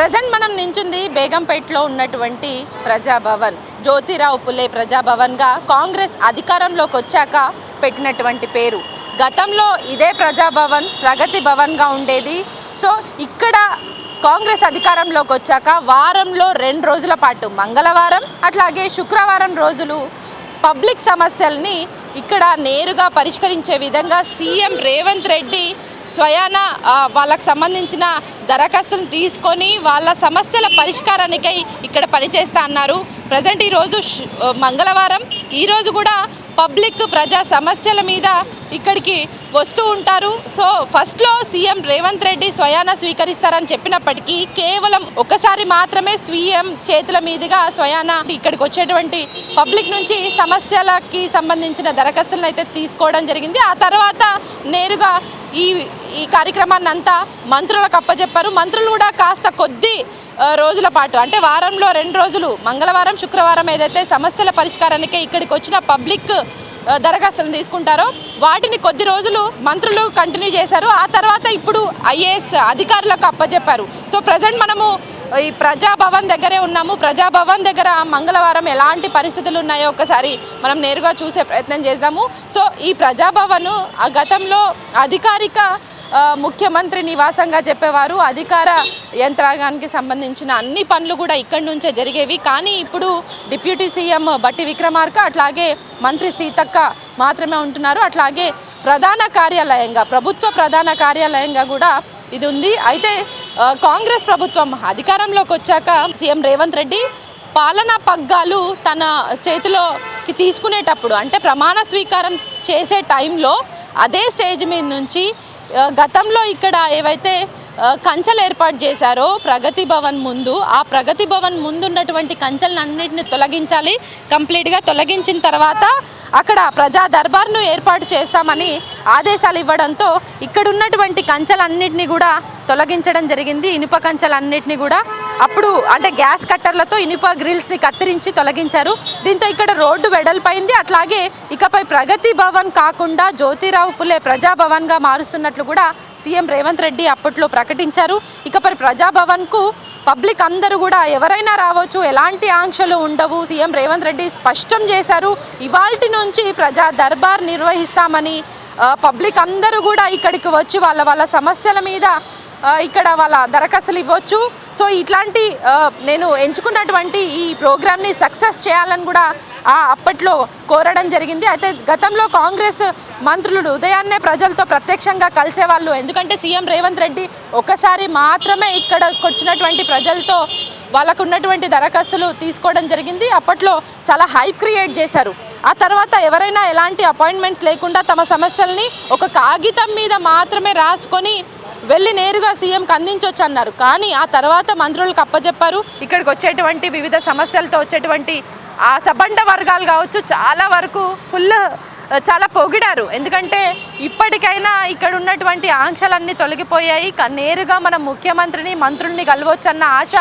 Present మనం నించుంది బేగంపేటలో ఉన్నటువంటి ప్రజాభవన్. జ్యోతిరావు పులే ప్రజాభవన్గా కాంగ్రెస్ అధికారంలోకి వచ్చాక పెట్టినటువంటి పేరు. గతంలో ఇదే ప్రజాభవన్ ప్రగతి భవన్గా ఉండేది. సో ఇక్కడ కాంగ్రెస్ అధికారంలోకి వచ్చాక వారంలో 2 రోజుల పాటు మంగళవారం అట్లాగే శుక్రవారం రోజులు పబ్లిక్ సమస్యల్ని ఇక్కడ నేరుగా పరిష్కరించే విధంగా సీఎం రేవంత్ రెడ్డి స్వయాన వాళ్ళకు సంబంధించిన దరఖాస్తును తీసుకొని వాళ్ళ సమస్యల పరిష్కారానికై ఇక్కడ పనిచేస్తా అన్నారు. ప్రజెంట్ ఈరోజు మంగళవారం, ఈరోజు కూడా పబ్లిక్ ప్రజా సమస్యల మీద ఇక్కడికి వస్తూ ఉంటారు. సో ఫస్ట్లో సీఎం రేవంత్ రెడ్డి స్వయాన స్వీకరిస్తారని చెప్పినప్పటికీ కేవలం ఒకసారి మాత్రమే సీఎం చేతుల మీదుగా స్వయాన ఇక్కడికి వచ్చేటువంటి పబ్లిక్ నుంచి సమస్యలకి సంబంధించిన దరఖాస్తులను అయితే తీసుకోవడం జరిగింది. ఆ తర్వాత నేరుగా ఈ కార్యక్రమాన్ని అంతా మంత్రులకు అప్పచెప్పారు. మంత్రులు కూడా కాస్త కొద్ది రోజుల పాటు అంటే వారంలో 2 రోజులు మంగళవారం శుక్రవారం ఏదైతే సమస్యల పరిష్కారానికే ఇక్కడికి వచ్చిన పబ్లిక్ దరఖాస్తులను తీసుకుంటారో వాటిని కొద్ది రోజులు మంత్రులు కంటిన్యూ చేశారు. ఆ తర్వాత ఇప్పుడు ఐఏఎస్ అధికారులకు అప్పచెప్పారు. సో ప్రజెంట్ మనము ఈ ప్రజాభవన్ దగ్గరే ఉన్నాము. ప్రజాభవన్ దగ్గర మంగళవారం ఎలాంటి పరిస్థితులు ఉన్నాయో ఒకసారి మనం నేరుగా చూసే ప్రయత్నం చేద్దాము. సో ఈ ప్రజాభవన్ గతంలో అధికారిక ముఖ్యమంత్రి నివాసంగా చెప్పేవారు. అధికార యంత్రాంగానికి సంబంధించిన అన్ని పనులు కూడా ఇక్కడి నుంచే జరిగేవి. కానీ ఇప్పుడు డిప్యూటీ సీఎం బట్టి విక్రమార్క అట్లాగే మంత్రి సీతక్క మాత్రమే ఉంటున్నారు. అట్లాగే ప్రధాన కార్యాలయంగా ప్రభుత్వ ప్రధాన కార్యాలయంగా కూడా ఇది ఉంది. అయితే కాంగ్రెస్ ప్రభుత్వం అధికారంలోకి వచ్చాక సీఎం రేవంత్ రెడ్డి పాలనా పగ్గాలు తన చేతిలోకి తీసుకునేటప్పుడు అంటే ప్రమాణ స్వీకారం చేసే టైంలో అదే స్టేజ్ మీద నుంచి గతంలో ఇక్కడ ఏవైతే కంచెలు ఏర్పాటు చేశారో ప్రగతి భవన్ ముందు, ఆ ప్రగతి భవన్ ముందు ఉన్నటువంటి కంచెలన్నింటిని తొలగించాలి. కంప్లీట్గా తొలగించిన తర్వాత అక్కడ ప్రజా దర్బార్ను ఏర్పాటు చేస్తామని ఆదేశాలు ఇవ్వడంతో ఇక్కడ ఉన్నటువంటి కంచెలన్నింటినీ కూడా తొలగించడం జరిగింది. ఇనుప కంచెలన్నింటినీ కూడా అప్పుడు అంటే గ్యాస్ కట్టర్లతో ఇనుప గ్రిల్స్ని కత్తిరించి తొలగించారు. దీంతో ఇక్కడ రోడ్డు వెడల్పైంది. అట్లాగే ఇకపై ప్రగతి భవన్ కాకుండా జ్యోతిరావు పులే ప్రజాభవన్గా మారుస్తున్నట్లు కూడా సీఎం రేవంత్ రెడ్డి అప్పట్లో ప్రకటించారు. ఇకపై ప్రజాభవన్కు పబ్లిక్ అందరూ కూడా ఎవరైనా రావచ్చు, ఎలాంటి ఆంక్షలు ఉండవు. సీఎం రేవంత్ రెడ్డి స్పష్టం చేశారు. ఇవాల్టి నుంచి ప్రజా దర్బార్ నిర్వహిస్తామని పబ్లిక్ అందరూ కూడా ఇక్కడికి వచ్చి వాళ్ళ సమస్యల మీద ఇక్కడ వాళ్ళ దరఖాస్తులు ఇవ్వచ్చు. సో ఇట్లాంటి నేను ఎంచుకున్నటువంటి ఈ ప్రోగ్రామ్ని సక్సెస్ చేయాలని కూడా అప్పట్లో కోరడం జరిగింది. అయితే గతంలో కాంగ్రెస్ మంత్రులు ఉదయాన్నే ప్రజలతో ప్రత్యక్షంగా కలిసేవాళ్ళు. ఎందుకంటే సీఎం రేవంత్ రెడ్డి ఒకసారి మాత్రమే ఇక్కడికి వచ్చినటువంటి ప్రజలతో వాళ్ళకు ఉన్నటువంటి దరఖాస్తులు తీసుకోవడం జరిగింది. అప్పట్లో చాలా హైప్ క్రియేట్ చేశారు. ఆ తర్వాత ఎవరైనా ఎలాంటి అపాయింట్మెంట్స్ లేకుండా తమ సమస్యల్ని ఒక కాగితం మీద మాత్రమే రాసుకొని వెళ్ళి నేరుగా సీఎంకి అందించవచ్చు అన్నారు. కానీ ఆ తర్వాత మంత్రులకు అప్పచెప్పారు. ఇక్కడికి వచ్చేటువంటి వివిధ సమస్యలతో వచ్చేటువంటి ఆ సబండ వర్గాలు కావచ్చు చాలా వరకు చాలా పొగిడారు. ఎందుకంటే ఇప్పటికైనా ఇక్కడ ఉన్నటువంటి ఆంక్షలన్నీ తొలగిపోయాయి. నేరుగా మనం ముఖ్యమంత్రిని మంత్రుల్ని కలవచ్చన్న ఆశ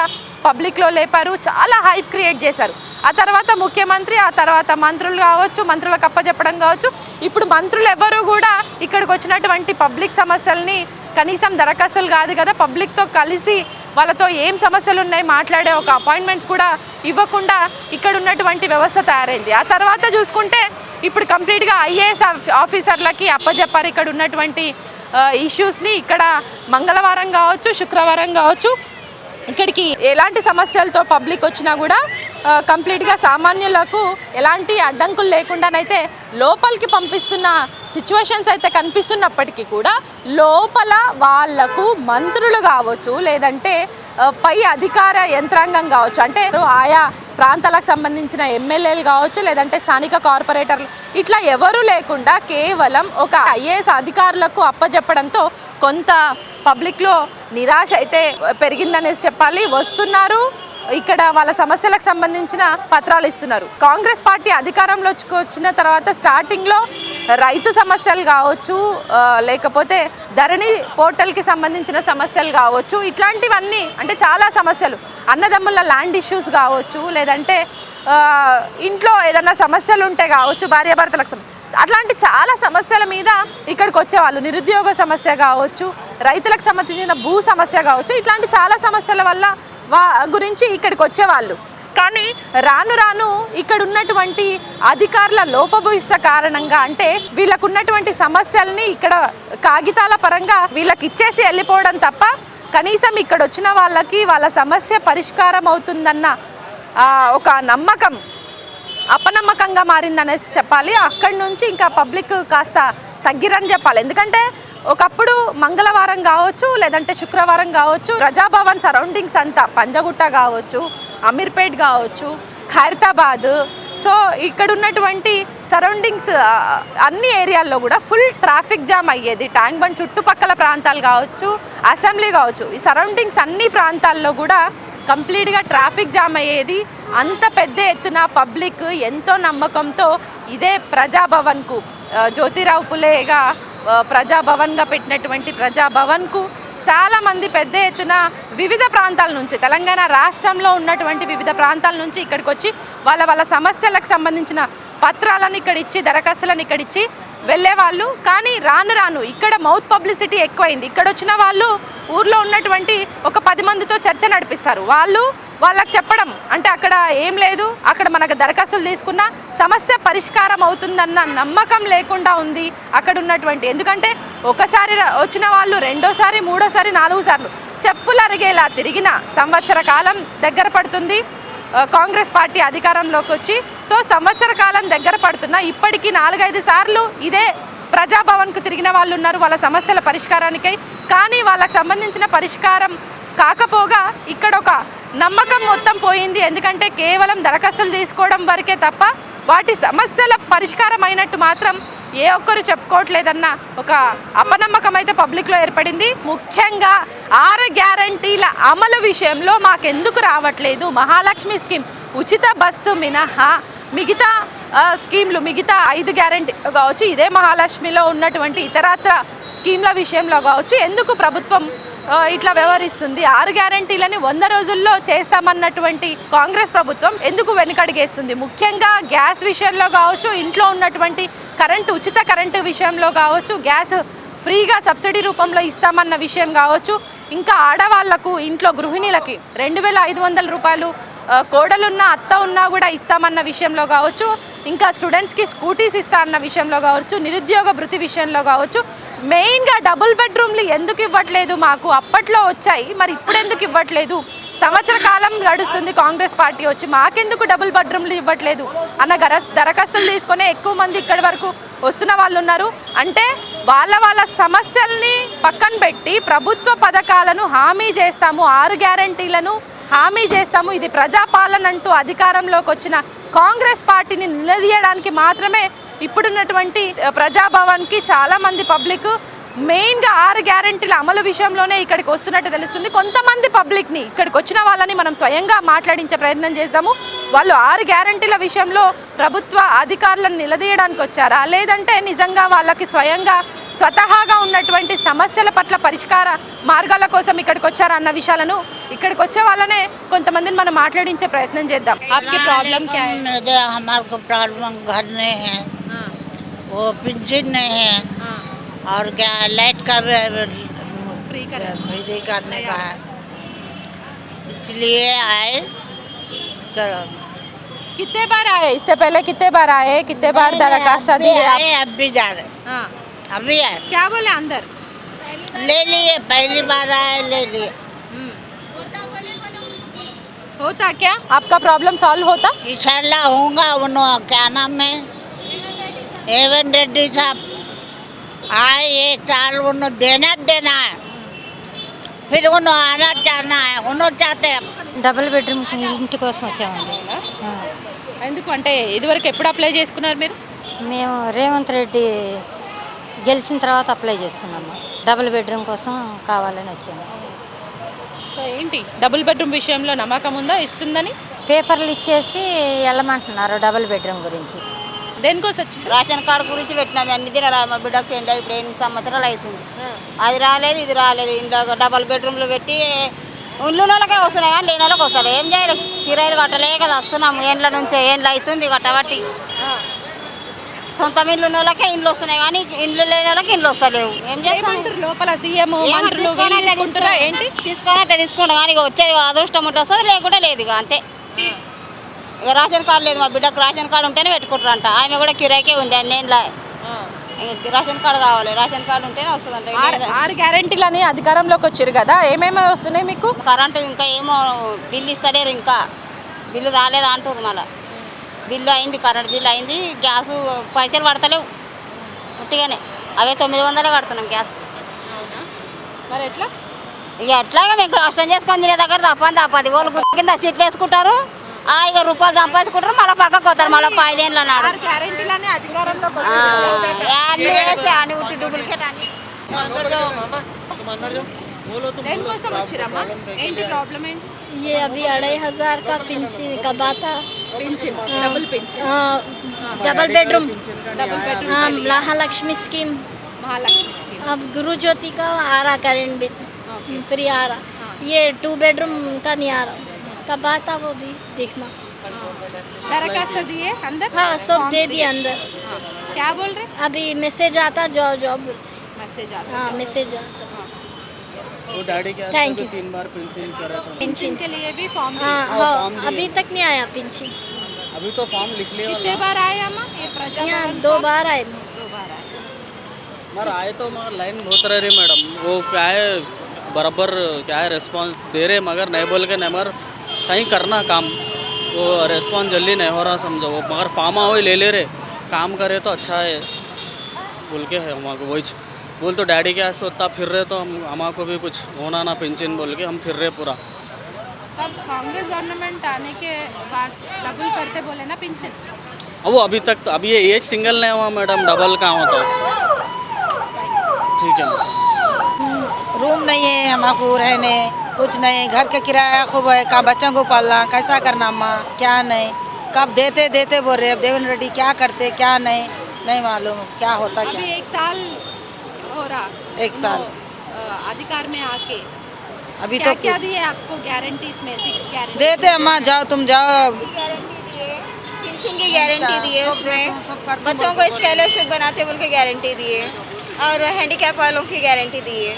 పబ్లిక్లో లేపారు. చాలా హైప్ క్రియేట్ చేశారు. ఆ తర్వాత ముఖ్యమంత్రి, ఆ తర్వాత మంత్రులు కావచ్చు, మంత్రులకు అప్పచెప్పడం కావచ్చు. ఇప్పుడు మంత్రులు ఎవరు కూడా ఇక్కడికి వచ్చినటువంటి పబ్లిక్ సమస్యల్ని కనీసం దరఖాస్తులు కాదు కదా పబ్లిక్తో కలిసి వాళ్ళతో ఏం సమస్యలు ఉన్నాయి మాట్లాడే ఒక అపాయింట్మెంట్స్ కూడా ఇవ్వకుండా ఇక్కడ ఉన్నటువంటి వ్యవస్థ తయారైంది. ఆ తర్వాత చూసుకుంటే ఇప్పుడు కంప్లీట్గా ఐఏఎస్ ఆఫీసర్లకి అప్పచెప్పారు ఇక్కడ ఉన్నటువంటి ఇష్యూస్ని. ఇక్కడ మంగళవారం కావచ్చు, శుక్రవారం కావచ్చు, ఇక్కడికి ఎలాంటి సమస్యలతో పబ్లిక్ వచ్చినా కూడా కంప్లీట్గా సామాన్యులకు ఎలాంటి అడ్డంకులు లేకుండానైతే లోపలికి పంపిస్తున్న సిచ్యువేషన్స్ అయితే కనిపిస్తున్నప్పటికీ కూడా లోపల వాళ్లకు మంత్రులు కావచ్చు లేదంటే పై అధికార యంత్రాంగం కావచ్చు అంటే ఆయా ప్రాంతాలకు సంబంధించిన ఎమ్మెల్యేలు కావచ్చు లేదంటే స్థానిక కార్పొరేటర్లు ఇట్లా ఎవరు లేకుండా కేవలం ఒక ఐఏఎస్ అధికారులకు అప్పచెప్పడంతో కొంత పబ్లిక్లో నిరాశ అయితే పెరిగిందనేసి చెప్పాలి. వస్తున్నారు, ఇక్కడ వాళ్ళ సమస్యలకు సంబంధించిన పత్రాలు ఇస్తున్నారు. కాంగ్రెస్ పార్టీ అధికారంలోకి వచ్చిన తర్వాత స్టార్టింగ్లో రైతు సమస్యలు కావచ్చు లేకపోతే ధరణి పోర్టల్కి సంబంధించిన సమస్యలు కావచ్చు ఇట్లాంటివన్నీ అంటే చాలా సమస్యలు అన్నదమ్ముల ల్యాండ్ ఇష్యూస్ కావచ్చు లేదంటే ఇంట్లో ఏదైనా సమస్యలు ఉంటే కావచ్చు భార్యాభర్తలకు అట్లాంటి చాలా సమస్యల మీద ఇక్కడికి వచ్చేవాళ్ళు. నిరుద్యోగ సమస్య కావచ్చు, రైతులకు సంబంధించిన భూ సమస్య కావచ్చు, ఇట్లాంటి చాలా సమస్యల వల్ల గురించి ఇక్కడికి వచ్చేవాళ్ళు. కానీ రాను రాను ఇక్కడ ఉన్నటువంటి అధికారుల లోపభూయిష్ట కారణంగా, అంటే వీళ్ళకు ఉన్నటువంటి సమస్యల్ని ఇక్కడ కాగితాల పరంగా వీళ్ళకి ఇచ్చేసి వెళ్ళిపోవడం తప్ప కనీసం ఇక్కడ వచ్చిన వాళ్ళకి వాళ్ళ సమస్య పరిష్కారం అవుతుందన్న ఒక నమ్మకం అపనమ్మకంగా మారిందనేసి చెప్పాలి. అక్కడి నుంచి ఇంకా పబ్లిక్ కాస్త తగ్గిరని చెప్పాలి. ఎందుకంటే ఒకప్పుడు మంగళవారం కావచ్చు, లేదంటే శుక్రవారం కావచ్చు, ప్రజాభవన్ సరౌండింగ్స్ అంతా పంజగుట్ట కావచ్చు, అమీర్పేట్ కావచ్చు, ఖైరతాబాద్, సో ఇక్కడ ఉన్నటువంటి సరౌండింగ్స్ అన్ని ఏరియాల్లో కూడా ఫుల్ ట్రాఫిక్ జామ్ అయ్యేది. ట్యాంక్ బండ్ చుట్టుపక్కల ప్రాంతాలు కావచ్చు, అసెంబ్లీ కావచ్చు, ఈ సరౌండింగ్స్ అన్ని ప్రాంతాల్లో కూడా కంప్లీట్గా ట్రాఫిక్ జామ్ అయ్యేది. అంత పెద్ద ఎత్తున పబ్లిక్ ఎంతో నమ్మకంతో ఇదే ప్రజాభవన్కు, జ్యోతిరావు పులేగా ప్రజాభవన్గా పెట్టినటువంటి ప్రజాభవన్కు చాలామంది పెద్ద ఎత్తున వివిధ ప్రాంతాల నుంచి, తెలంగాణ రాష్ట్రంలో ఉన్నటువంటి వివిధ ప్రాంతాల నుంచి ఇక్కడికి వచ్చి వాళ్ళ సమస్యలకు సంబంధించిన పత్రాలను ఇక్కడ ఇచ్చి, దరఖాస్తులను ఇక్కడ ఇచ్చి వెళ్ళేవాళ్ళు. కానీ రాను రాను ఇక్కడ మౌత్ పబ్లిసిటీ ఎక్కువైంది. ఇక్కడ వచ్చిన వాళ్ళు ఊర్లో ఉన్నటువంటి ఒక 10 మందితో చర్చ నడిపిస్తారు. వాళ్ళకి చెప్పడం అంటే అక్కడ ఏం లేదు, అక్కడ మనకు దరఖాస్తులు తీసుకున్న సమస్య పరిష్కారం అవుతుందన్న నమ్మకం లేకుండా ఉంది అక్కడ ఉన్నటువంటి. ఎందుకంటే ఒకసారి వచ్చిన వాళ్ళు రెండోసారి, మూడోసారి, 4 సార్లు చెప్పులు అరిగేలా తిరిగిన సంవత్సర కాలం దగ్గర పడుతుంది కాంగ్రెస్ పార్టీ అధికారంలోకి వచ్చి. సో సంవత్సర కాలం దగ్గర పడుతున్నా ఇప్పటికీ 4-5 సార్లు ఇదే ప్రజాభవన్కు తిరిగిన వాళ్ళు ఉన్నారు వాళ్ళ సమస్యల పరిష్కారానికై. కానీ వాళ్ళకి సంబంధించిన పరిష్కారం కాకపోగా ఇక్కడ ఒక నమ్మకం మొత్తం పోయింది. ఎందుకంటే కేవలం దరఖాస్తులు తీసుకోవడం వరకే తప్ప వాటి సమస్యల పరిష్కారం అయినట్టు మాత్రం ఏ ఒక్కరు చెప్పుకోవట్లేదన్న ఒక అపనమ్మకం అయితే పబ్లిక్లో ఏర్పడింది. ముఖ్యంగా 6 గ్యారంటీల అమలు విషయంలో మాకెందుకు రావట్లేదు, మహాలక్ష్మి స్కీమ్, ఉచిత బస్సు మినహా మిగతా స్కీమ్లు, మిగతా 5 గ్యారంటీ కావచ్చు, ఇదే మహాలక్ష్మిలో ఉన్నటువంటి ఇతరత్ర స్కీమ్ల విషయంలో కావచ్చు ఎందుకు ప్రభుత్వం ఇట్లా వ్యవహరిస్తుంది? 6 గ్యారంటీలని 100 రోజుల్లో చేస్తామన్నటువంటి కాంగ్రెస్ ప్రభుత్వం ఎందుకు వెనుకడిగేస్తుంది? ముఖ్యంగా గ్యాస్ విషయంలో కావచ్చు, ఇంట్లో ఉన్నటువంటి ఉచిత కరెంటు విషయంలో కావచ్చు, గ్యాస్ ఫ్రీగా సబ్సిడీ రూపంలో ఇస్తామన్న విషయం కావచ్చు, ఇంకా ఆడవాళ్లకు, ఇంట్లో గృహిణీలకి 2500 రూపాయలు కోడలున్నా అత్త ఉన్నా కూడా ఇస్తామన్న విషయంలో కావచ్చు, ఇంకా స్టూడెంట్స్కి స్కూటీస్ ఇస్తా అన్న విషయంలో కావచ్చు, నిరుద్యోగ భృతి విషయంలో కావచ్చు, మెయిన్గా డబుల్ బెడ్రూమ్లు ఎందుకు ఇవ్వట్లేదు? మాకు అప్పట్లో వచ్చాయి, మరి ఇప్పుడు ఎందుకు ఇవ్వట్లేదు? సంవత్సర కాలం గడుస్తుంది కాంగ్రెస్ పార్టీ వచ్చి, మాకెందుకు డబుల్ బెడ్రూమ్లు ఇవ్వట్లేదు అన్న దరఖాస్తులు తీసుకునే ఎక్కువ మంది ఇక్కడి వరకు వస్తున్న వాళ్ళు ఉన్నారు. అంటే వాళ్ళ సమస్యల్ని పక్కన పెట్టి ప్రభుత్వ పథకాలను హామీ చేస్తాము, 6 గ్యారంటీలను హామీ చేస్తాము, ఇది ప్రజాపాలన అంటూ అధికారంలోకి వచ్చిన కాంగ్రెస్ పార్టీని నిలదీయడానికి మాత్రమే ఇప్పుడున్నటువంటి ప్రజాభవన్కి చాలామంది పబ్లిక్ మెయిన్గా 6 గ్యారంటీల అమలు విషయంలోనే ఇక్కడికి వస్తున్నట్టు తెలుస్తుంది. కొంతమంది పబ్లిక్ని, ఇక్కడికి వచ్చిన వాళ్ళని మనం స్వయంగా మాట్లాడించే ప్రయత్నం చేద్దాము. వాళ్ళు 6 గ్యారంటీల విషయంలో ప్రభుత్వ అధికారులను నిలదీయడానికి వచ్చారా, లేదంటే నిజంగా వాళ్ళకి స్వతహాగా ఉన్నటువంటి సమస్యల పట్ల పరిష్కార మార్గాల కోసం ఇక్కడికి వచ్చారా అన్న విషయాలను ఇక్కడికి వచ్చే వాళ్ళనే కొంతమందిని మనం మాట్లాడించే ప్రయత్నం చేద్దాం. आपकी प्रॉब्लम क्या है? हमारे को प्रॉब्लम घर नहीं है, वो पेंशन नहीं है, और क्या लाइट का भी फ्री करने का है, इसलिए आए। कितने बार आए? इससे पहले कितने बार आए? कितने बार दरखास्त दिए आप? अब भी जा रहे, अभी आए। क्या बोले अंदर? ले लिए, पहली बार आए, ले लिए। होता क्या आपका प्रॉब्लम सॉल्व होता? इंशाल्लाह होगा। उन्होंने क्या नाम है, एवन रेड्डी साहब आए, 1 साल उन्होंने देना है, फिर उन्होंने आना चाहना है, उन्होंने चाहते हैं। డబుల్ బెడ్రూమ్ ఇంటి కోసం వచ్చామండి. ఎందుకు అంటే ఇదివరకు ఎప్పుడు అప్లై చేసుకున్నారు మీరు? మేము రేవంత్ రెడ్డి గెలిచిన తర్వాత అప్లై చేసుకున్నాము. డబుల్ బెడ్రూమ్ కోసం కావాలని వచ్చాము. సో ఏంటి డబుల్ బెడ్రూమ్ విషయంలో నమ్మకం ఉందా ఇస్తుందని? పేపర్లు ఇచ్చేసి వెళ్ళమంటున్నారు డబుల్ బెడ్రూమ్ గురించి. దేనికోసం వచ్చి? రేషన్ కార్డు గురించి పెట్టినాము. అన్ని దిన మా బిడ్డకు పెళ్ళి ఇప్పుడు 8 సంవత్సరాలు అవుతుంది. అది రాలేదు, ఇది రాలేదు. ఇంట్లో డబుల్ బెడ్రూమ్లు పెట్టి ఇల్లు వాళ్ళకే వస్తున్నాయి కానీ లేని వాళ్ళకి వస్తాడు. ఏం చేయాలి, కిరాయిలు కట్టలే కదా వస్తున్నాము. ఏండ్ల నుంచి అవుతుంది కట్టబట్టి. సో సొంత ఇల్లు ఉన్న వాళ్ళకే ఇండ్లు వస్తున్నాయి కానీ ఇండ్లు లేని వాళ్ళకి ఇండ్లు వస్తలేవు. ఏం చేస్తాం? ఏమంటారు లోపల సీఎం మంత్రులు వీళ్ళు తీసుకుంటారా ఏంటి? తీసుకొని తీసుకుంటాం కానీ ఇక వచ్చేది అదృష్టం ఉంటే వస్తుంది, లేకుండా లేదు ఇక అంతే. ఇక రేషన్ కార్డు లేదు, మా బిడ్డకు రేషన్ కార్డు ఉంటేనే పెట్టుకుంటారంట. ఆమె కూడా కిరాయికే ఉంది అన్నేళ్ళ. రేషన్ కార్డు కావాలి, రేషన్ కార్డు ఉంటేనే వస్తుందంట. 6 గ్యారెంటీలని అధికారంలోకి వచ్చారు కదా, ఏమేమి వస్తున్నాయి మీకు? కరెంటు ఇంకా ఏమో బిల్లు ఇస్తలేరు, ఇంకా బిల్లు రాలేదు అంటారు. మళ్ళీ బిల్లు అయింది, కరెంట్ బిల్లు అయింది, గ్యాస్ పైసలు పడతలేవు ఉట్టిగానే. అవే 900 కడుతున్నాం గ్యాస్. మరి ఎట్లా? ఇక ఎట్లాగా మీకు కష్టం చేసుకొని తినే దగ్గర తప్పని 10 గోళ్ళు గుర్తు కింద సీట్లు వేసుకుంటారు, ఇక రూపాయలు సంపాదించుకుంటారు, మళ్ళీ పక్కకు పోతారు. మళ్ళీ 5 ఏళ్ళు అన్నాడు. 6 గ్యారెంటీలని అధికారంలోకి అన్నీ వేస్తే అన్ని ఉట్టి డూప్లికేట్ అన్ని. దేనికోసం వచ్చిరమ్మా? ఏంటి ప్రాబ్లం ఏంటి? ये अभी 2500 का पेंशन का बात है। Pension, double pension, double bedroom, double bedroom, हाँ महालक्ष्मी स्कीम। మహాలక్ష్మి స్కీమ్. अब गुरु ज्योति का आ रहा करेंट बिल फ्री आ रहा। ये 2 बेडरूम का नहीं आ रहा, कब आता वो भी देखना। दरखास्त दिए अंदर? हाँ सब दे दिए अंदर। हाँ. क्या बोल रहे? अभी मैसेज आता जाओ जाओ बोल। मैसेज आता हाँ मैसेज आता। वो डैडी क्या Thank तो you. 3 बार पेंशन करा था। पेंशन के लिए भी फॉर्म हाँ हाँ, हाँ फॉर्म दिए। अभी तक नहीं आया पेंशन। अभी तो फॉर्म लिख लिया कितने बार आए अम्मा ये प्रजा यहाँ भवन 2 फॉर्म? बार आए। 2 बार आए. मगर आए तो मगर लाइन बहुत रह रही मैडम। वो क्या है बराबर क्या है रिस्पांस दे रहे मगर नहीं बोल के नहीं, मगर सही करना काम। वो रिस्पांस जल्दी नहीं हो रहा समझो। वो मगर फार्म वही ले रहे, काम करे तो अच्छा है बोल के है हमारे को। वही बोल तो डैडी क्या सोता फिर रहे तो हम हमारे को भी कुछ होना ना पेंशन बोल के हम फिर रहे पूरा। अब कांग्रेस गवर्नमेंट आने के बाद डबल करते बोले ना पेंशन. अब वो अभी तक तो अभी ये एज सिंगल नहीं हुआ मैडम, डबल कहाँ होता है। ठीक है रूम नहीं है हमको रहने, कुछ नहीं, घर का किराया खूब है, कहाँ बच्चों को पालना, कैसा करना माँ क्या नहीं, कब देते देते बोल रहे। अब देवेंद्र रेड्डी क्या करते क्या नहीं मालूम क्या होता क्या। अभी 1 साल हो रहा 1 साल अधिकार में आके अभी क्या तो क्या दिए आपको गारंटीज में? 6 गारंटी देते अम्मा, जाओ तुम जाओ। पेंशन की गारंटी दी है, उसमें बच्चों को स्कॉलरशिप बनाते बोल के गारंटी दी है, और हैंडीकैप वालों की गारंटी दी है।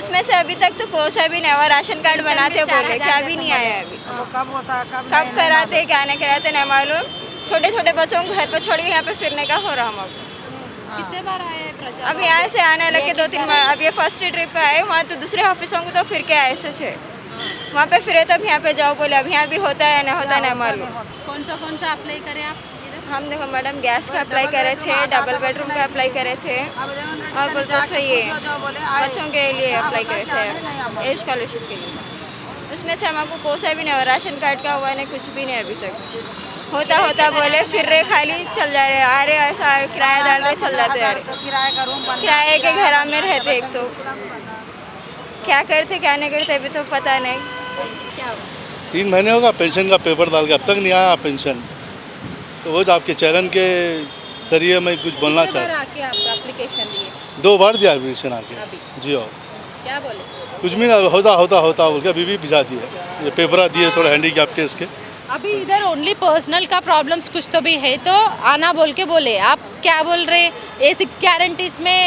उसमें से अभी तक तो कोई सा भी नहीं हुआ। राशन कार्ड बनाते बोले, क्या भी नहीं आया अभी। कब होता कब कराते क्या नहीं कराते नहीं मालूम। छोटे छोटे बच्चों को घर पर छोड़ के यहाँ पे फिरने का हो रहा हम। कितने बार आए प्रजा? अब यहाँ से आने लगे 2-3 बार। अब ये फर्स्ट ट्रिप पे आए, वहाँ तो दूसरे ऑफिसों को तो फिर के आए सोचे वहाँ पे फिरे तब यहाँ पे जाओ बोले। अब यहाँ भी होता है नहीं होता नहीं मालूम। कौन सा अप्लाई करें आप इधर? हम देखो मैडम गैस का अप्लाई करे थे, डबल बेडरूम का अप्लाई करे थे, और बोलते सही है बच्चों के लिए अप्लाई करे थे एज स्कॉलरशिप के लिए। उसमें से हमको कोसा भी नहीं हुआ, राशन कार्ड का हुआ नहीं, कुछ भी नहीं अभी तक। होता होता बोले फिर रहे, खाली चल जा रहे, आ रहे ऐसा किराया डाल रहे चल जाते आ रहे। किराए के घर में रहते एक तो क्या करते क्या नहीं करते अभी तो पता नहीं। 3 महीने होगा पेंशन का पेपर डाल के, अब तक नहीं आया पेंशन। तो वो जो आपके चैनल के जरिए मैं कुछ बोलना कितने बार चाहता आके आप एप्लीकेशन दिए? 2 बार दिया एप्लीकेशन आके अभी? जी। और क्या बोले? कुछ भी ना होता बोल के अभी भी भिजा दिया। ये पेपर दिए थोड़ा हैंडीकैप के इसके। अभी इधर ओनली पर्सनल का प्रॉब्लम्स कुछ तो भी है तो आना बोल के बोले। आप क्या बोल रहे? ये 6 गारंटीज में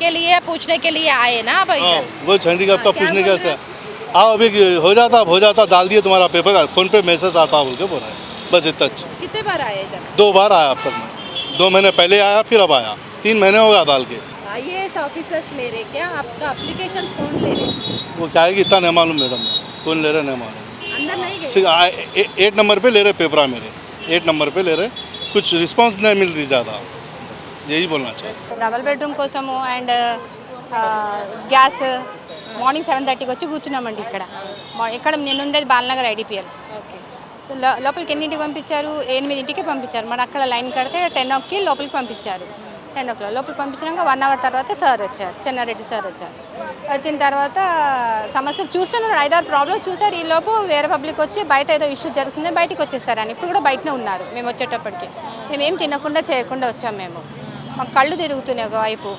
के लिए पूछने के लिए आए ना भाई? हाँ वो हैंडीकैप का क्या पूछने बोल कैसे हाँ अभी हो जाता डाल दिए तुम्हारा पेपर, फ़ोन पे मैसेज आता बोल के बोल रहे हैं, बस इतना। कितने बार आए इधर? 2 बार आया अब तक मैं। 2 महीने पहले आया फिर अब आया, 3 महीने हो गया डाल के। आईएएस ऑफिसर्स ले रहे क्या आपका एप्लीकेशन? कौन ले रहे? वो क्या है कि इतना नहीं मालूम मैडम, कौन ले रहे नहीं मालूम। अंदर नहीं गए? 8 नंबर पे ले रहे पेपर मेरे, 8 नंबर पे ले रहे, कुछ रिस्पांस नहीं मिल रही ज़्यादा, यही बोलना चाहिए। డబల్ బెడ్రూమ్ కోసము అండ్ గ్యాస్ మార్నింగ్ 7:30కి వచ్చి కూర్చున్నామండి ఇక్కడ. ఇక్కడ నేను ఉండేది బాలనగర్ ఐడిపిఎల్. సో లోపలికి ఎన్నింటికి పంపించారు? 8కి పంపించారు. మరి అక్కడ లైన్ కడితే 10కి లోపలికి పంపించారు. 10 o'clock లోపలికి పంపించినాక 1 hour తర్వాత సార్ వచ్చారు, చెన్నారెడ్డి సార్ వచ్చారు. వచ్చిన తర్వాత సమస్యలు చూస్తున్నారు, 5-6 ప్రాబ్లమ్స్ చూసారు. ఈ లోపు వేరే పబ్లిక్ వచ్చి బయట ఏదో ఇష్యూ జరుగుతుందని బయటకు వచ్చేసారని. ఇప్పుడు కూడా బయటనే ఉన్నారు మేము వచ్చేటప్పటికి. మేమేం తినకుండా చేయకుండా వచ్చాం మేము. మాకు కళ్ళు తిరుగుతున్నాయి ఒకవైపు.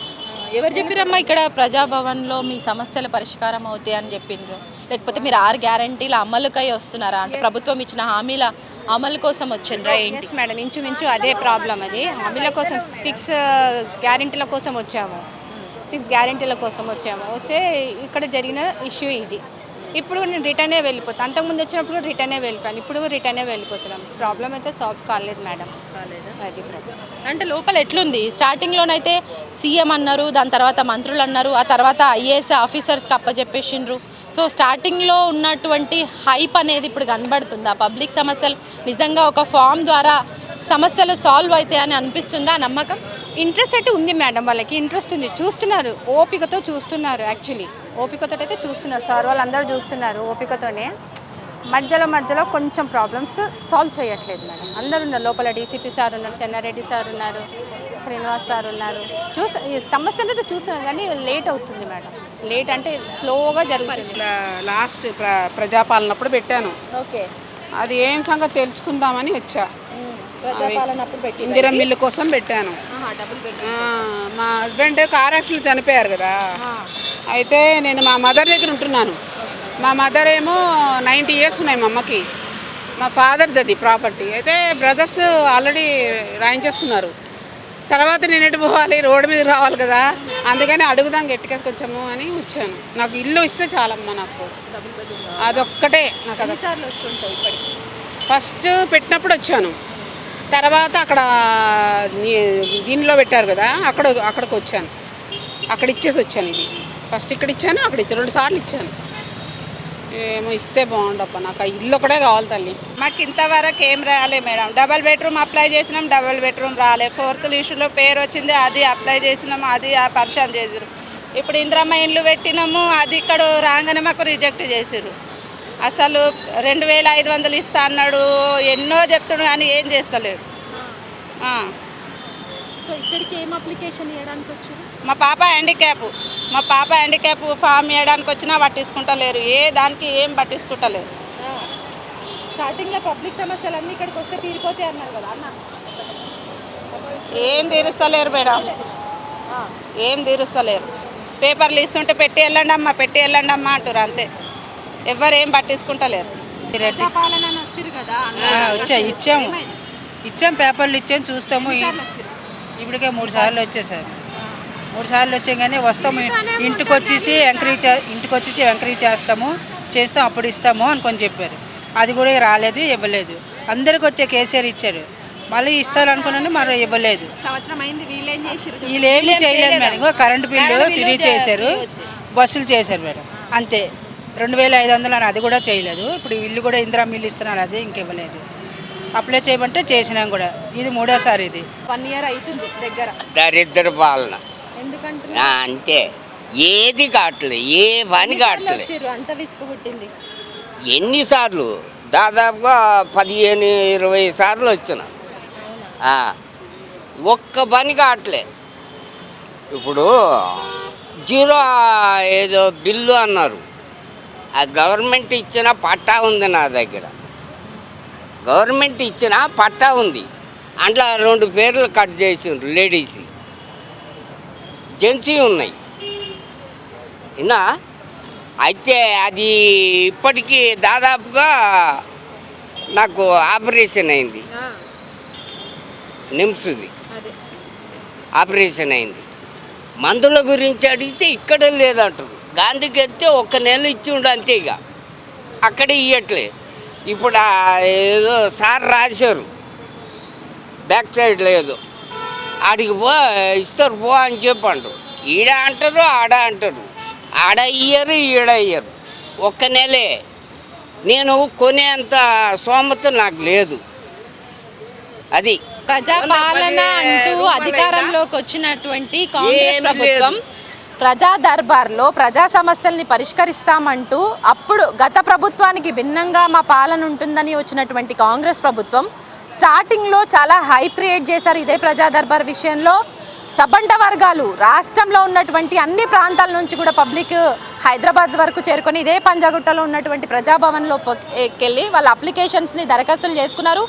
ఎవరు చెప్పారమ్మా ఇక్కడ ప్రజాభవన్లో మీ సమస్యల పరిష్కారం అవుతాయి అని చెప్పిండ్రు? లేకపోతే మీరు 6 గ్యారంటీల అమలుకై వస్తున్నారా? అంటే ప్రభుత్వం ఇచ్చిన హామీల అమలు కోసం వచ్చిండ్రా ఏంటి? ఎస్ మేడం, ఇంచుమించు అదే ప్రాబ్లం. అది హామీల కోసం 6 గ్యారెంటీల కోసం వచ్చాము. 6 గ్యారెంటీల కోసం వచ్చాము. వస్తే ఇక్కడ జరిగిన ఇష్యూ ఇది. ఇప్పుడు నేను రిటర్నే వెళ్ళిపోతాను. అంతకుముందు వచ్చినప్పుడు రిటర్నే వెళ్ళిపోయాను, ఇప్పుడు రిటర్నే వెళ్ళిపోతున్నాం. ప్రాబ్లం అయితే సాల్వ్ కాలేదు మేడం. అది ప్రాబ్లం. అంటే లోపల ఎట్లుంది? స్టార్టింగ్లోనైతే సీఎం అన్నారు, దాని తర్వాత మంత్రులు అన్నారు, ఆ తర్వాత ఐఏఎస్ ఆఫీసర్స్కి అప్పచెప్పేసిండ్రు. సో స్టార్టింగ్లో ఉన్నటువంటి హైప్ అనేది ఇప్పుడు కనబడుతుందా? పబ్లిక్ సమస్యలు నిజంగా ఒక ఫామ్ ద్వారా సమస్యలు సాల్వ్ అవుతాయని అనిపిస్తుందా? నమ్మకం, ఇంట్రెస్ట్ అయితే ఉంది మేడం. వాళ్ళకి ఇంట్రెస్ట్ ఉంది, చూస్తున్నారు, ఓపికతో చూస్తున్నారు. యాక్చువల్లీ ఓపికతో అయితే చూస్తున్నారు సార్, వాళ్ళందరూ చూస్తున్నారు ఓపికతోనే. మధ్యలో కొంచెం ప్రాబ్లమ్స్ సాల్వ్ చేయట్లేదు మేడం. అందరు ఉన్నారు లోపల. డీసీపీ సార్ ఉన్నారు, చెన్నారెడ్డి సార్ ఉన్నారు, శ్రీనివాస్ సార్ ఉన్నారు. ఈ సమస్య అనేది చూస్తున్నాం కానీ లేట్ అవుతుంది మేడం. లేట్ అంటే స్లోగా జరుగుతుంది. లాస్ట్ ప్రజాపాలనప్పుడు పెట్టాను. ఓకే, అది ఏం సంగతి తెలుసుకుందామని వచ్చా. ప్రజాపాలనప్పుడు పెట్టి ఇందిరా మిల్లు కోసం పెట్టాను. మా హస్బెండ్ కార్ యాక్సిడెంట్ చనిపోయారు కదా. అయితే నేను మా మదర్ దగ్గర ఉంటున్నాను. మా మదర్ ఏమో 90 ఇయర్స్ ఉన్నాయి మా అమ్మకి. మా ఫాదర్ది అది ప్రాపర్టీ. అయితే బ్రదర్స్ ఆల్రెడీ రాయించేసుకున్నారు. తర్వాత నేను ఎటు పోవాలి, రోడ్డు మీద రావాలి కదా, అందుకని అడుగుదాం గట్టిగా కొంచెము అని వచ్చాను. నాకు ఇల్లు ఇస్తే చాలమ్మా, నాకు అదొక్కటే. నాకు అది ఫస్ట్ పెట్టినప్పుడు వచ్చాను, తర్వాత అక్కడ దీనిలో పెట్టారు కదా, అక్కడికి వచ్చాను. అక్కడ ఇచ్చేసి వచ్చాను. ఇది ఫస్ట్ ఇక్కడ ఇచ్చాను, అక్కడ ఇచ్చాను, 2 సార్లు ఇచ్చాను. ఏమో ఇస్తే బాగుండప్ప, నాకు ఆ ఇల్లు ఒకటే కావాలి తల్లి. మాకు ఇంతవరకు ఏం రాలే మేడం. డబల్ బెడ్రూమ్ అప్లై చేసినాం, డబల్ బెడ్రూమ్ రాలే. 4th లిస్టులో పేరు వచ్చింది, అది అప్లై చేసినాం, అది పరిశాన్ చేసిరు. ఇప్పుడు ఇందిరమ్మ ఇండ్లు పెట్టినాము, అది ఇక్కడ రాగానే మాకు రిజెక్ట్ చేసిరు. అసలు 2500 ఇస్తా అన్నాడు, ఎన్నో చెప్తున్నాడు కానీ ఏం చేస్తలేడు. ఇక్కడికి ఏం అప్లికేషన్ ఇవ్వడానికి వచ్చారు? మా పాప హ్యాండిక్యాప్ ఫామ్ ఇవ్వడానికి వచ్చినా పట్టించుకుంటలేరు. ఏ దానికి ఏం పట్టించుకుంటలేరు. స్టార్టింగ్లో పబ్లిక్ సమస్యలన్నీ ఇక్కడికి వస్తే తీరిపోతాయి అన్నారు కదా అన్న. ఏం తీరుస్తలేరు మేడం, ఏం తీరుస్తలేరు. పేపర్లు ఇస్తుంటే పెట్టి వెళ్ళండి అమ్మా అంటారు, అంతే. ఎవరేం పట్టించుకుంటలేరు. ఇచ్చాం పేపర్లు ఇచ్చాం, చూస్తాము. ఇప్పటికే 3 సార్లు వచ్చేసారు. 3 సార్లు వచ్చాం కానీ వస్తాము, ఇంటికి వచ్చేసి ఎంక్వైరీ చేస్తాం, అప్పుడు ఇస్తాము అనుకొని చెప్పారు. అది కూడా రాలేదు, ఇవ్వలేదు. అందరికి వచ్చే కేసీఆర్ ఇచ్చారు, మళ్ళీ ఇస్తారనుకున్నాను, మరి ఇవ్వలేదు. వీళ్ళు ఏమీ చేయలేదు మేడం. కరెంటు బిల్లు ఫ్రీ చేశారు, బస్సులు చేశారు మేడం, అంతే. 2500 అని అది కూడా చేయలేదు. ఇప్పుడు ఇల్లు కూడా ఇందిరా మిల్లు ఇస్తున్నారు, అది ఇంకివ్వలేదు. అప్లై చేయమంటే చేసినాం కూడా. ఇది 3వ సారి. ఇది 1 year అవుతుంది దగ్గర. దరిద్ర పాలన ఎందుకంటే అంతే, ఏది కావట్లేదు, ఏ పని కావట్లేదు. అంత విసుగు పుట్టింది. ఎన్నిసార్లు? దాదాపుగా 15-20 సార్లు వచ్చిన, ఒక్క పని కావట్లే. ఇప్పుడు 0 ఏదో బిల్లు అన్నారు, ఆ గవర్నమెంట్ ఇచ్చిన పట్టా ఉంది నా దగ్గర. గవర్నమెంట్ ఇచ్చిన పట్టా ఉంది, అందులో 2 పేర్లు కట్ చేసిండ్రు, లేడీస్, జెంట్స్ ఉన్నాయి. ఇన్నా అయితే అది ఇప్పటికీ దాదాపుగా నాకు ఆపరేషన్ అయింది, నిమ్స్ది ఆపరేషన్ అయింది. మందుల గురించి అడిగితే ఇక్కడ లేదంటారు. గాంధీకి ఎత్తే 1 నెల ఇచ్చి ఉండు అంతే, ఇక అక్కడ ఇవ్వట్లే. ఇప్పుడు ఏదో సార్ రాశారు, బ్యాక్ సైడ్ లేదు, ఆడికి ఇస్తారు పో అని చెప్పంటారు. ఈడ అంటారు, ఆడ అంటారు. ఆడ ఇయ్యరు, ఈడ ఇయ్యరు. 1 నెలే. నేను కొనేంత సోమత నాకు లేదు. అది ప్రజాపాలన అంటూ అధికారంలోకి వచ్చినటువంటి కాంగ్రెస్ ప్రభుత్వం ప్రజా దర్బార్లో ప్రజా సమస్యల్ని పరిష్కరిస్తామంటూ అప్పుడు గత ప్రభుత్వానికి భిన్నంగా మా పాలన ఉంటుందని వచ్చినటువంటి కాంగ్రెస్ ప్రభుత్వం స్టార్టింగ్లో చాలా హైప్ క్రియేట్ చేశారు. ఇదే ప్రజా దర్బార్ విషయంలో సబండ వర్గాలు రాష్ట్రంలో ఉన్నటువంటి అన్ని ప్రాంతాల నుంచి కూడా పబ్లిక్ హైదరాబాద్ వరకు చేరుకొని ఇదే పంజాగుట్టలో ఉన్నటువంటి ప్రజాభవన్లో వెళ్ళి వాళ్ళ అప్లికేషన్స్ని దరఖాస్తులు చేసుకున్నారు.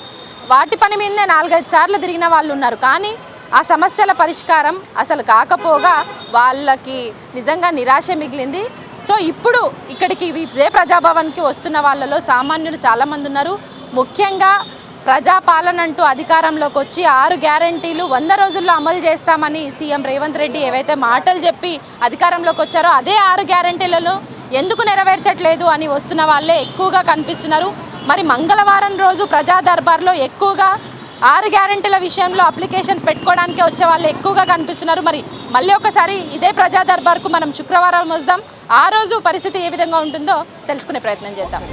వాటి పని మీదనే 4-5 సార్లు తిరిగిన వాళ్ళు ఉన్నారు. కానీ ఆ సమస్యల పరిష్కారం అసలు కాకపోగా వాళ్ళకి నిజంగా నిరాశ మిగిలింది. సో ఇప్పుడు ఇక్కడికి ఇదే ప్రజాభవన్కి వస్తున్న వాళ్ళలో సామాన్యులు చాలామంది ఉన్నారు. ముఖ్యంగా ప్రజాపాలన అంటూ అధికారంలోకి వచ్చి 6 గ్యారంటీలు 100 రోజుల్లో అమలు చేస్తామని సీఎం రేవంత్ రెడ్డి ఏవైతే మాటలు చెప్పి అధికారంలోకి వచ్చారో అదే 6 గ్యారంటీలను ఎందుకు నెరవేర్చట్లేదు అని వస్తున్న వాళ్ళే ఎక్కువగా కనిపిస్తున్నారు. మరి మంగళవారం రోజు ప్రజా దర్బార్లో ఎక్కువగా 6 గ్యారంటీల విషయంలో అప్లికేషన్స్ పెట్టుకోవడానికి వచ్చే వాళ్ళు ఎక్కువగా కనిపిస్తున్నారు. మరి మళ్ళీ ఒకసారి ఇదే ప్రజా దర్బార్కు మనం శుక్రవారం వద్దాం. ఆ రోజు పరిస్థితి ఏ విధంగా ఉంటుందో తెలుసుకునే ప్రయత్నం చేద్దాం.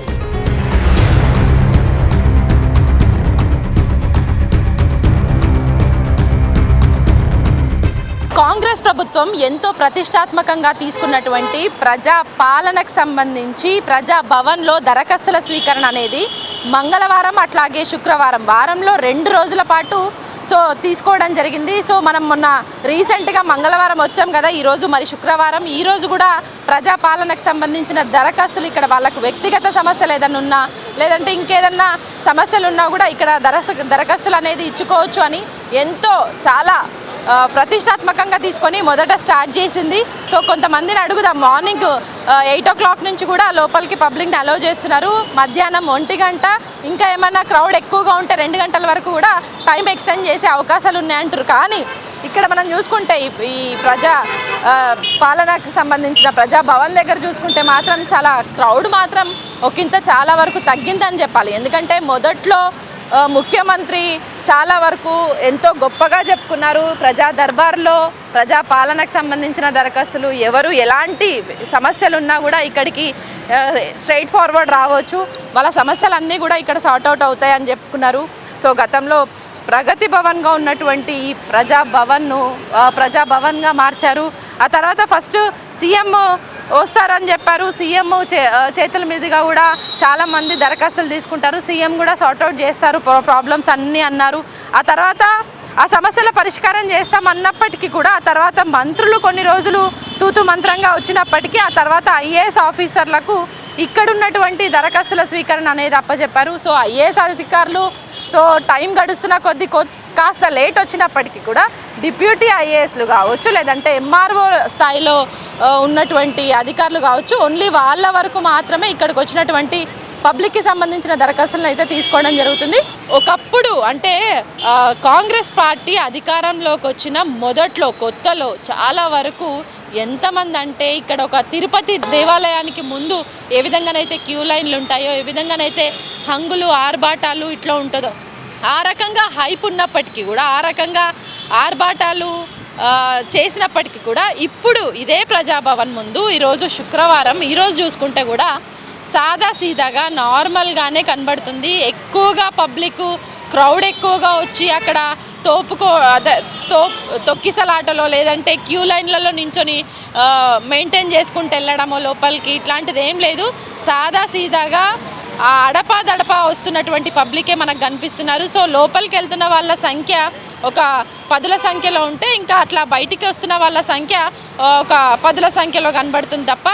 కాంగ్రెస్ ప్రభుత్వం ఎంతో ప్రతిష్టాత్మకంగా తీసుకున్నటువంటి ప్రజా పాలనకు సంబంధించి ప్రజా భవన్లో దరఖాస్తుల స్వీకరణ అనేది మంగళవారం అట్లాగే శుక్రవారం వారంలో 2 రోజుల పాటు తీసుకోవడం జరిగింది. మనం మొన్న రీసెంట్గా మంగళవారం వచ్చాం కదా, ఈరోజు మరి శుక్రవారం. ఈరోజు కూడా ప్రజాపాలనకు సంబంధించిన దరఖాస్తులు ఇక్కడ వాళ్ళకు వ్యక్తిగత సమస్యలు ఏదైనా ఉన్నా లేదంటే ఇంకేదన్నా సమస్యలు ఉన్నా కూడా ఇక్కడ దరఖాస్తులు అనేది ఇచ్చుకోవచ్చు అని ఎంతో చాలా ప్రతిష్టాత్మకంగా తీసుకొని మొదట స్టార్ట్ చేసింది. కొంతమందిని అడుగుదాం. మార్నింగ్ 8 o'clock నుంచి కూడా లోపలికి పబ్లిక్ని అలౌ చేస్తున్నారు. మధ్యాహ్నం 1 గంట, ఇంకా ఏమైనా క్రౌడ్ ఎక్కువగా ఉంటే 2 గంటల వరకు కూడా టైం ఎక్స్టెండ్ చేసే అవకాశాలు ఉన్నాయంటారు. కానీ ఇక్కడ మనం చూసుకుంటే ఈ ప్రజా పాలనకు సంబంధించిన ప్రజా భవన్ దగ్గర చూసుకుంటే మాత్రం చాలా క్రౌడ్ మాత్రం ఒకంత చాలా వరకు తగ్గిందని చెప్పాలి. ఎందుకంటే మొదట్లో ముఖ్యమంత్రి చాలా వరకు ఎంతో గొప్పగా చెప్పుకున్నారు. ప్రజా దర్బార్లో ప్రజా పాలనకు సంబంధించిన దరఖాస్తులు ఎవరు ఎలాంటి సమస్యలు ఉన్నా కూడా ఇక్కడికి స్ట్రైట్ ఫార్వర్డ్ రావచ్చు, వాళ్ళ సమస్యలన్నీ కూడా ఇక్కడ సార్ట్అవుట్ అవుతాయని చెప్పుకున్నారు. గతంలో ప్రగతి భవన్గా ఉన్నటువంటి ఈ ప్రజా భవన్గా మార్చారు. ఆ తర్వాత ఫస్ట్ సీఎం వస్తారని చెప్పారు. సీఎం చేతుల మీదుగా కూడా చాలామంది దరఖాస్తులు తీసుకుంటారు, సీఎం కూడా సార్ట్అవుట్ చేస్తారు ప్రాబ్లమ్స్ అన్నీ అన్నారు. ఆ తర్వాత ఆ సమస్యల పరిష్కారం చేస్తామన్నప్పటికీ కూడా ఆ తర్వాత మంత్రులు కొన్ని రోజులు తూతు మంత్రంగా వచ్చినప్పటికీ ఆ తర్వాత ఐఏఎస్ ఆఫీసర్లకు ఇక్కడున్నటువంటి దరఖాస్తుల స్వీకరణ అనేది అప్పచెప్పారు. ఐఏఎస్ అధికారులు టైం గడుస్తున్న కొద్దీ కాస్త లేట్ వచ్చినప్పటికీ కూడా డిప్యూటీ ఐఏఎస్లు కావచ్చు లేదంటే ఎంఆర్ఓ స్థాయిలో ఉన్నటువంటి అధికారులు కావచ్చు, ఓన్లీ వాళ్ళ వరకు మాత్రమే ఇక్కడికి వచ్చినటువంటి పబ్లిక్కి సంబంధించిన దరఖాస్తులను అయితే తీసుకోవడం జరుగుతుంది. ఒకప్పుడు అంటే కాంగ్రెస్ పార్టీ అధికారంలోకి వచ్చిన మొదట్లో కొత్తలో చాలా వరకు ఎంతమంది అంటే ఇక్కడ ఒక తిరుపతి దేవాలయానికి ముందు ఏ విధంగానైతే క్యూ లైన్లు ఉంటాయో, ఏ విధంగానైతే హంగులు ఆర్భాటాలు ఇట్లా ఉంటుందో ఆ రకంగా హైప్ ఉన్నప్పటికీ కూడా ఆ రకంగా ఆర్భాటాలు చేసినప్పటికీ కూడా ఇప్పుడు ఇదే ప్రజాభవన్ ముందు ఈరోజు శుక్రవారం, ఈరోజు చూసుకుంటే కూడా సాదా సీదాగా నార్మల్గానే కనబడుతుంది. ఎక్కువగా పబ్లిక్ క్రౌడ్ ఎక్కువగా వచ్చి అక్కడ తొక్కిసలాటలో లేదంటే క్యూ లైన్లలో నించొని మెయింటైన్ చేసుకుంటూ వెళ్ళడమో లోపలికి ఇట్లాంటిది ఏం లేదు. సాదా సీదాగా ఆ అడపా వస్తున్నటువంటి పబ్లికే మనకు కనిపిస్తున్నారు. లోపలికి వెళ్తున్న వాళ్ళ సంఖ్య ఒక 10ల సంఖ్యలో ఉంటే ఇంకా అట్లా బయటికి వస్తున్న వాళ్ళ సంఖ్య ఒక 10ల సంఖ్యలో కనబడుతుంది తప్ప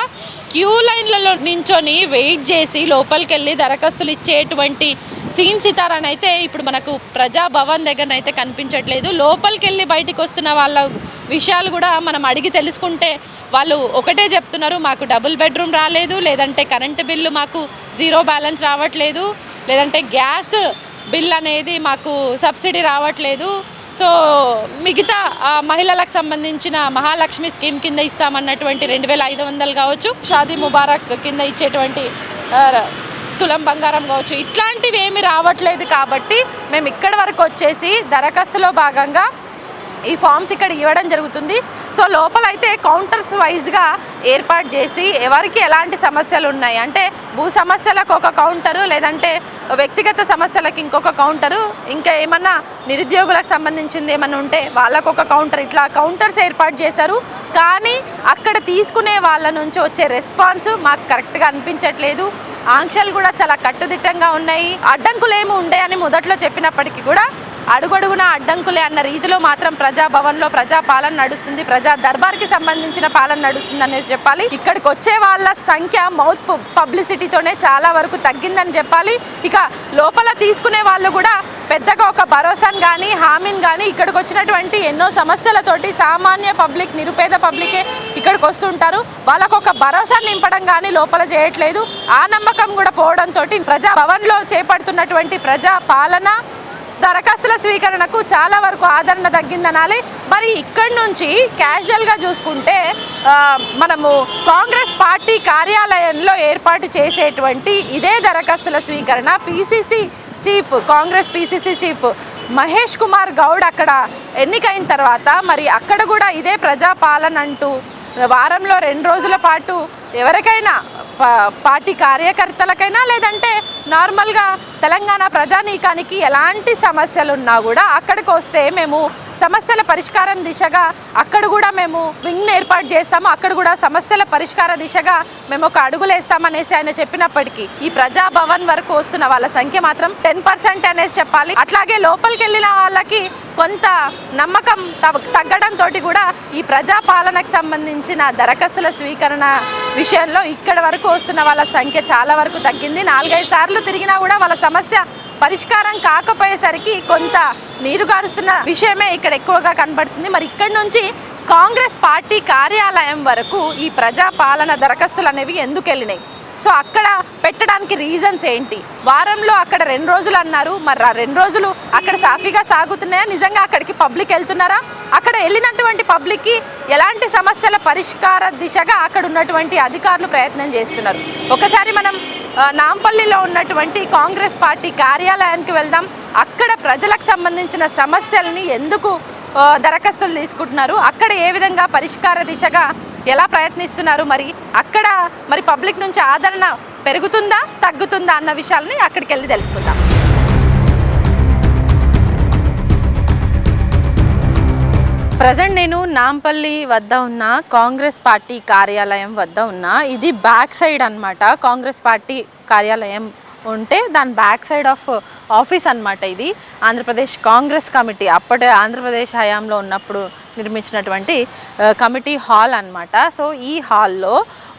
క్యూ లైన్లలో నించొని వెయిట్ చేసి లోపలికి వెళ్ళి దరఖాస్తులు ఇచ్చేటువంటి సీన్ సితారాని అయితే ఇప్పుడు మనకు ప్రజాభవన్ దగ్గరనైతే కనిపించట్లేదు. లోపలికి వెళ్ళి బయటికి వస్తున్న వాళ్ళ విషయాలు కూడా మనం అడిగి తెలుసుకుంటే వాళ్ళు ఒకటే చెప్తున్నారు, మాకు డబుల్ బెడ్రూమ్ రాలేదు, లేదంటే కరెంటు బిల్లు మాకు 0 బ్యాలెన్స్ రావట్లేదు, లేదంటే గ్యాస్ బిల్ అనేది మాకు సబ్సిడీ రావట్లేదు. మిగతా మహిళలకు సంబంధించిన మహాలక్ష్మి స్కీమ్ కింద ఇస్తామన్నటువంటి 2500 కావచ్చు, షాదీ ముబారక్ కింద ఇచ్చేటువంటి తులం బంగారం కావచ్చు, ఇట్లాంటివి ఏమి రావట్లేదు. కాబట్టి మేము ఇక్కడి వరకు వచ్చేసి దరఖాస్తులో భాగంగా ఈ ఫామ్స్ ఇక్కడ ఇవ్వడం జరుగుతుంది. లోపలైతే కౌంటర్స్ వైజ్గా ఏర్పాటు చేసి ఎవరికి ఎలాంటి సమస్యలు ఉన్నాయి అంటే భూ సమస్యలకు ఒక కౌంటరు, లేదంటే వ్యక్తిగత సమస్యలకు ఇంకొక కౌంటరు, ఇంకా ఏమన్నా నిరుద్యోగులకు సంబంధించింది ఏమన్నా ఉంటే వాళ్ళకు ఒక కౌంటర్, ఇట్లా కౌంటర్స్ ఏర్పాటు చేశారు. కానీ అక్కడ తీసుకునే వాళ్ళ నుంచి వచ్చే రెస్పాన్స్ మాకు కరెక్ట్గా అనిపించట్లేదు. ఆంక్షలు కూడా చాలా కట్టుదిట్టంగా ఉన్నాయి. అడ్డంకులు ఏమి ఉంటాయని మొదట్లో చెప్పినప్పటికీ కూడా అడుగడుగున అడ్డంకులే అన్న రీతిలో మాత్రం ప్రజాభవన్లో ప్రజా పాలన నడుస్తుంది, ప్రజా దర్బార్కి సంబంధించిన పాలన నడుస్తుంది అనేసి చెప్పాలి. ఇక్కడికి వచ్చే వాళ్ళ సంఖ్య మౌత్ పబ్లిసిటీతోనే చాలా వరకు తగ్గిందని చెప్పాలి. ఇక లోపల తీసుకునే వాళ్ళు కూడా పెద్దగా ఒక భరోసాను కానీ హామీని కానీ ఇక్కడికి వచ్చినటువంటి ఎన్నో సమస్యలతోటి సామాన్య పబ్లిక్ నిరుపేద పబ్లికే ఇక్కడికి వస్తుంటారు. వాళ్ళకు ఒక భరోసా నింపడం కానీ లోపల చేయట్లేదు. ఆ నమ్మకం కూడా పోవడంతో ప్రజా భవన్లో చేపడుతున్నటువంటి ప్రజా పాలన దరఖాస్తుల స్వీకరణకు చాలా వరకు ఆదరణ తగ్గిందనాలి. మరి ఇక్కడి నుంచి క్యాజువల్గా చూసుకుంటే మనము కాంగ్రెస్ పార్టీ కార్యాలయంలో ఏర్పాటు చేసేటువంటి ఇదే దరఖాస్తుల స్వీకరణ PCC chief Congress PCC chief Mahesh Kumar Goud అక్కడ ఎన్నికైన తర్వాత మరి అక్కడ కూడా ఇదే ప్రజాపాలన అంటూ వారంలో 2 రోజుల పాటు ఎవరికైనా పార్టీ కార్యకర్తలకైనా లేదంటే నార్మల్గా తెలంగాణ ప్రజానీకానికి ఎలాంటి సమస్యలు ఉన్నా కూడా అక్కడికి వస్తే మేము సమస్యల పరిష్కారం దిశగా అక్కడ కూడా మేము వింగ్ ఏర్పాటు చేస్తాము, అక్కడ కూడా సమస్యల పరిష్కార దిశగా మేము ఒక అడుగులేస్తామనేసి ఆయన చెప్పినప్పటికీ ఈ ప్రజాభవన్ వరకు వస్తున్న వాళ్ళ సంఖ్య మాత్రం 10% అనేసి చెప్పాలి. అట్లాగే లోపలికి వెళ్ళిన వాళ్ళకి కొంత నమ్మకం తగ్గడంతో కూడా ఈ ప్రజాపాలనకు సంబంధించిన దరఖాస్తుల స్వీకరణ విషయంలో ఇక్కడ వరకు వస్తున్న వాళ్ళ సంఖ్య చాలా వరకు తగ్గింది. 4-5 సార్లు తిరిగినా కూడా వాళ్ళ సమస్య పరిష్కారం కాకపోయేసరికి కొంత నీరుగారుస్తున్న విషయమే ఇక్కడ ఎక్కువగా కనబడుతుంది. మరి ఇక్కడి నుంచి కాంగ్రెస్ పార్టీ కార్యాలయం వరకు ఈ ప్రజాపాలన దరఖాస్తులు అనేవి ఎందుకు వెళ్ళినాయి, సో అక్కడ పెట్టడానికి రీజన్స్ ఏంటి, వారంలో అక్కడ 2 రోజులు అన్నారు, మరి 2 రోజులు అక్కడ సాఫీగా సాగుతున్నాయా, నిజంగా అక్కడికి పబ్లిక్ వెళ్తున్నారా, అక్కడ వెళ్ళినటువంటి పబ్లిక్కి ఎలాంటి సమస్యల పరిష్కార దిశగా అక్కడ ఉన్నటువంటి అధికారులు ప్రయత్నం చేస్తున్నారు. ఒకసారి మనం నాంపల్లిలో ఉన్నటువంటి కాంగ్రెస్ పార్టీ కార్యాలయానికి వెళ్దాం. అక్కడ ప్రజలకు సంబంధించిన సమస్యల్ని ఎందుకు దరఖాస్తులు తీసుకుంటున్నారు, అక్కడ ఏ విధంగా పరిష్కార దిశగా ఎలా ప్రయత్నిస్తున్నారు, మరి పబ్లిక్ నుంచి ఆదరణ పెరుగుతుందా తగ్గుతుందా అన్న విషయాలని అక్కడికి వెళ్ళి తెలుసుకుందాం. ప్రజెంట్ నేను నాంపల్లి వద్ద ఉన్న కాంగ్రెస్ పార్టీ కార్యాలయం వద్ద ఉన్నా. ఇది బ్యాక్ సైడ్ అన్నమాట. కాంగ్రెస్ పార్టీ కార్యాలయం ఉంటే దాని బ్యాక్ సైడ్ ఆఫ్ ఆఫీస్ అన్నమాట. ఇది ఆంధ్రప్రదేశ్ కాంగ్రెస్ కమిటీ అప్పటి ఆంధ్రప్రదేశ్ హయాంలో ఉన్నప్పుడు నిర్మించినటువంటి కమిటీ హాల్ అన్నమాట. సో ఈ హాల్లో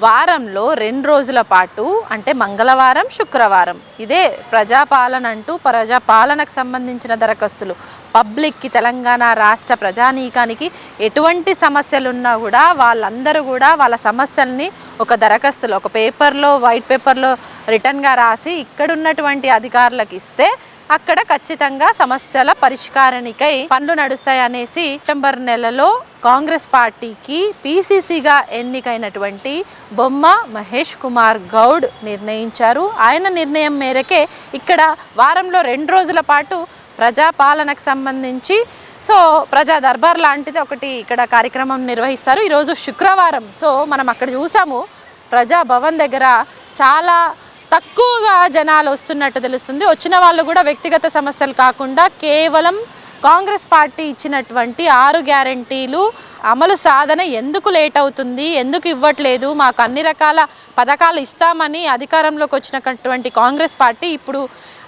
వారంలో 2 రోజుల పాటు అంటే మంగళవారం శుక్రవారం ఇదే ప్రజాపాలన అంటూ ప్రజాపాలనకు సంబంధించిన దరఖాస్తులు పబ్లిక్కి తెలంగాణ రాష్ట్ర ప్రజానీకానికి ఎటువంటి సమస్యలు ఉన్నా కూడా వాళ్ళందరూ కూడా వాళ్ళ సమస్యల్ని ఒక దరఖాస్తులో ఒక పేపర్లో వైట్ పేపర్లో రిటర్న్గా రాసి ఇక్కడ ఉన్నటువంటి అధికారులకు ఇస్తే అక్కడ ఖచ్చితంగా సమస్యల పరిష్కారానికై పనులు నడుస్తాయి అనేసి సెప్టెంబర్ నెలలో కాంగ్రెస్ పార్టీకి పిసిసిగా ఎన్నికైనటువంటి బొమ్మ మహేష్ కుమార్ గౌడ్ నిర్ణయించారు. ఆయన నిర్ణయం మేరకే ఇక్కడ వారంలో 2 రోజుల పాటు ప్రజాపాలనకు సంబంధించి సో ప్రజా దర్బార్ లాంటిది ఒకటి ఇక్కడ కార్యక్రమం నిర్వహిస్తారు. ఈరోజు శుక్రవారం. సో మనం అక్కడ చూసాము ప్రజాభవన్ దగ్గర చాలా తక్కువగా జనాలు వస్తున్నట్టు తెలుస్తుంది. వచ్చిన వాళ్ళు కూడా వ్యక్తిగత సమస్యలు కాకుండా కేవలం కాంగ్రెస్ పార్టీ ఇచ్చినటువంటి 6 గ్యారంటీలు అమలు సాధన ఎందుకు లేట్ అవుతుంది, ఎందుకు ఇవ్వట్లేదు, మాకు అన్ని రకాల పథకాలు ఇస్తామని అధికారంలోకి వచ్చినటువంటి కాంగ్రెస్ పార్టీ ఇప్పుడు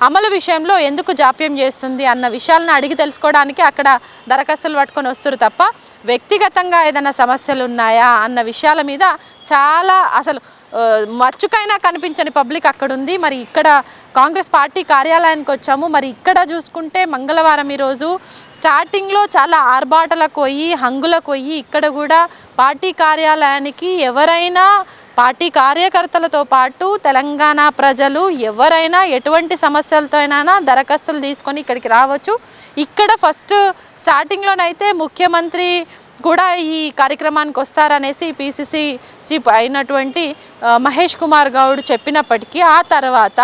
అమలు విషయంలో ఎందుకు జాప్యం చేస్తుంది అన్న విషయాలను అడిగి తెలుసుకోవడానికి అక్కడ దరఖాస్తులు పట్టుకొని వస్తారు తప్ప వ్యక్తిగతంగా ఏదైనా సమస్యలు ఉన్నాయా అన్న విషయాల మీద చాలా అసలు మచ్చుకైనా కనిపించని పబ్లిక్ అక్కడ ఉంది. మరి ఇక్కడ కాంగ్రెస్ పార్టీ కార్యాలయానికి వచ్చాము. మరి ఇక్కడ చూసుకుంటే మంగళవారం ఈరోజు స్టార్టింగ్లో చాలా ఆర్భాటలకు పోయి హంగులకు పోయి ఇక్కడ కూడా పార్టీ కార్యాలయానికి ఎవరైనా పార్టీ కార్యకర్తలతో పాటు తెలంగాణ ప్రజలు ఎవరైనా ఎటువంటి సమస్యలతో అయినా దరఖాస్తులు తీసుకొని ఇక్కడికి రావచ్చు. ఇక్కడ ఫస్ట్ స్టార్టింగ్లోనైతే ముఖ్యమంత్రి కూడా ఈ కార్యక్రమానికి వస్తారనేసి పిసిసి చీఫ్ అయినటువంటి మహేష్ కుమార్ గౌడ్ చెప్పినప్పటికీ ఆ తర్వాత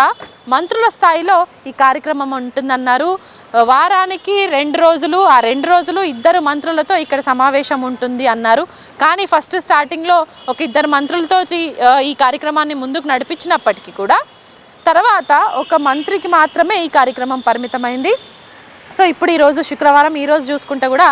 మంత్రుల స్థాయిలో ఈ కార్యక్రమం ఉంటుందన్నారు. వారానికి 2 రోజులు, ఆ 2 రోజులు 2 మంత్రులతో ఇక్కడ సమావేశం ఉంటుంది అన్నారు. కానీ ఫస్ట్ స్టార్టింగ్లో ఒక 2 మంత్రులతో ఈ కార్యక్రమాన్ని ముందుకు నడిపించినప్పటికీ కూడా తర్వాత ఒక మంత్రికి మాత్రమే ఈ కార్యక్రమం పరిమితమైంది. సో ఇప్పుడు ఈరోజు శుక్రవారం, ఈరోజు చూసుకుంటే కూడా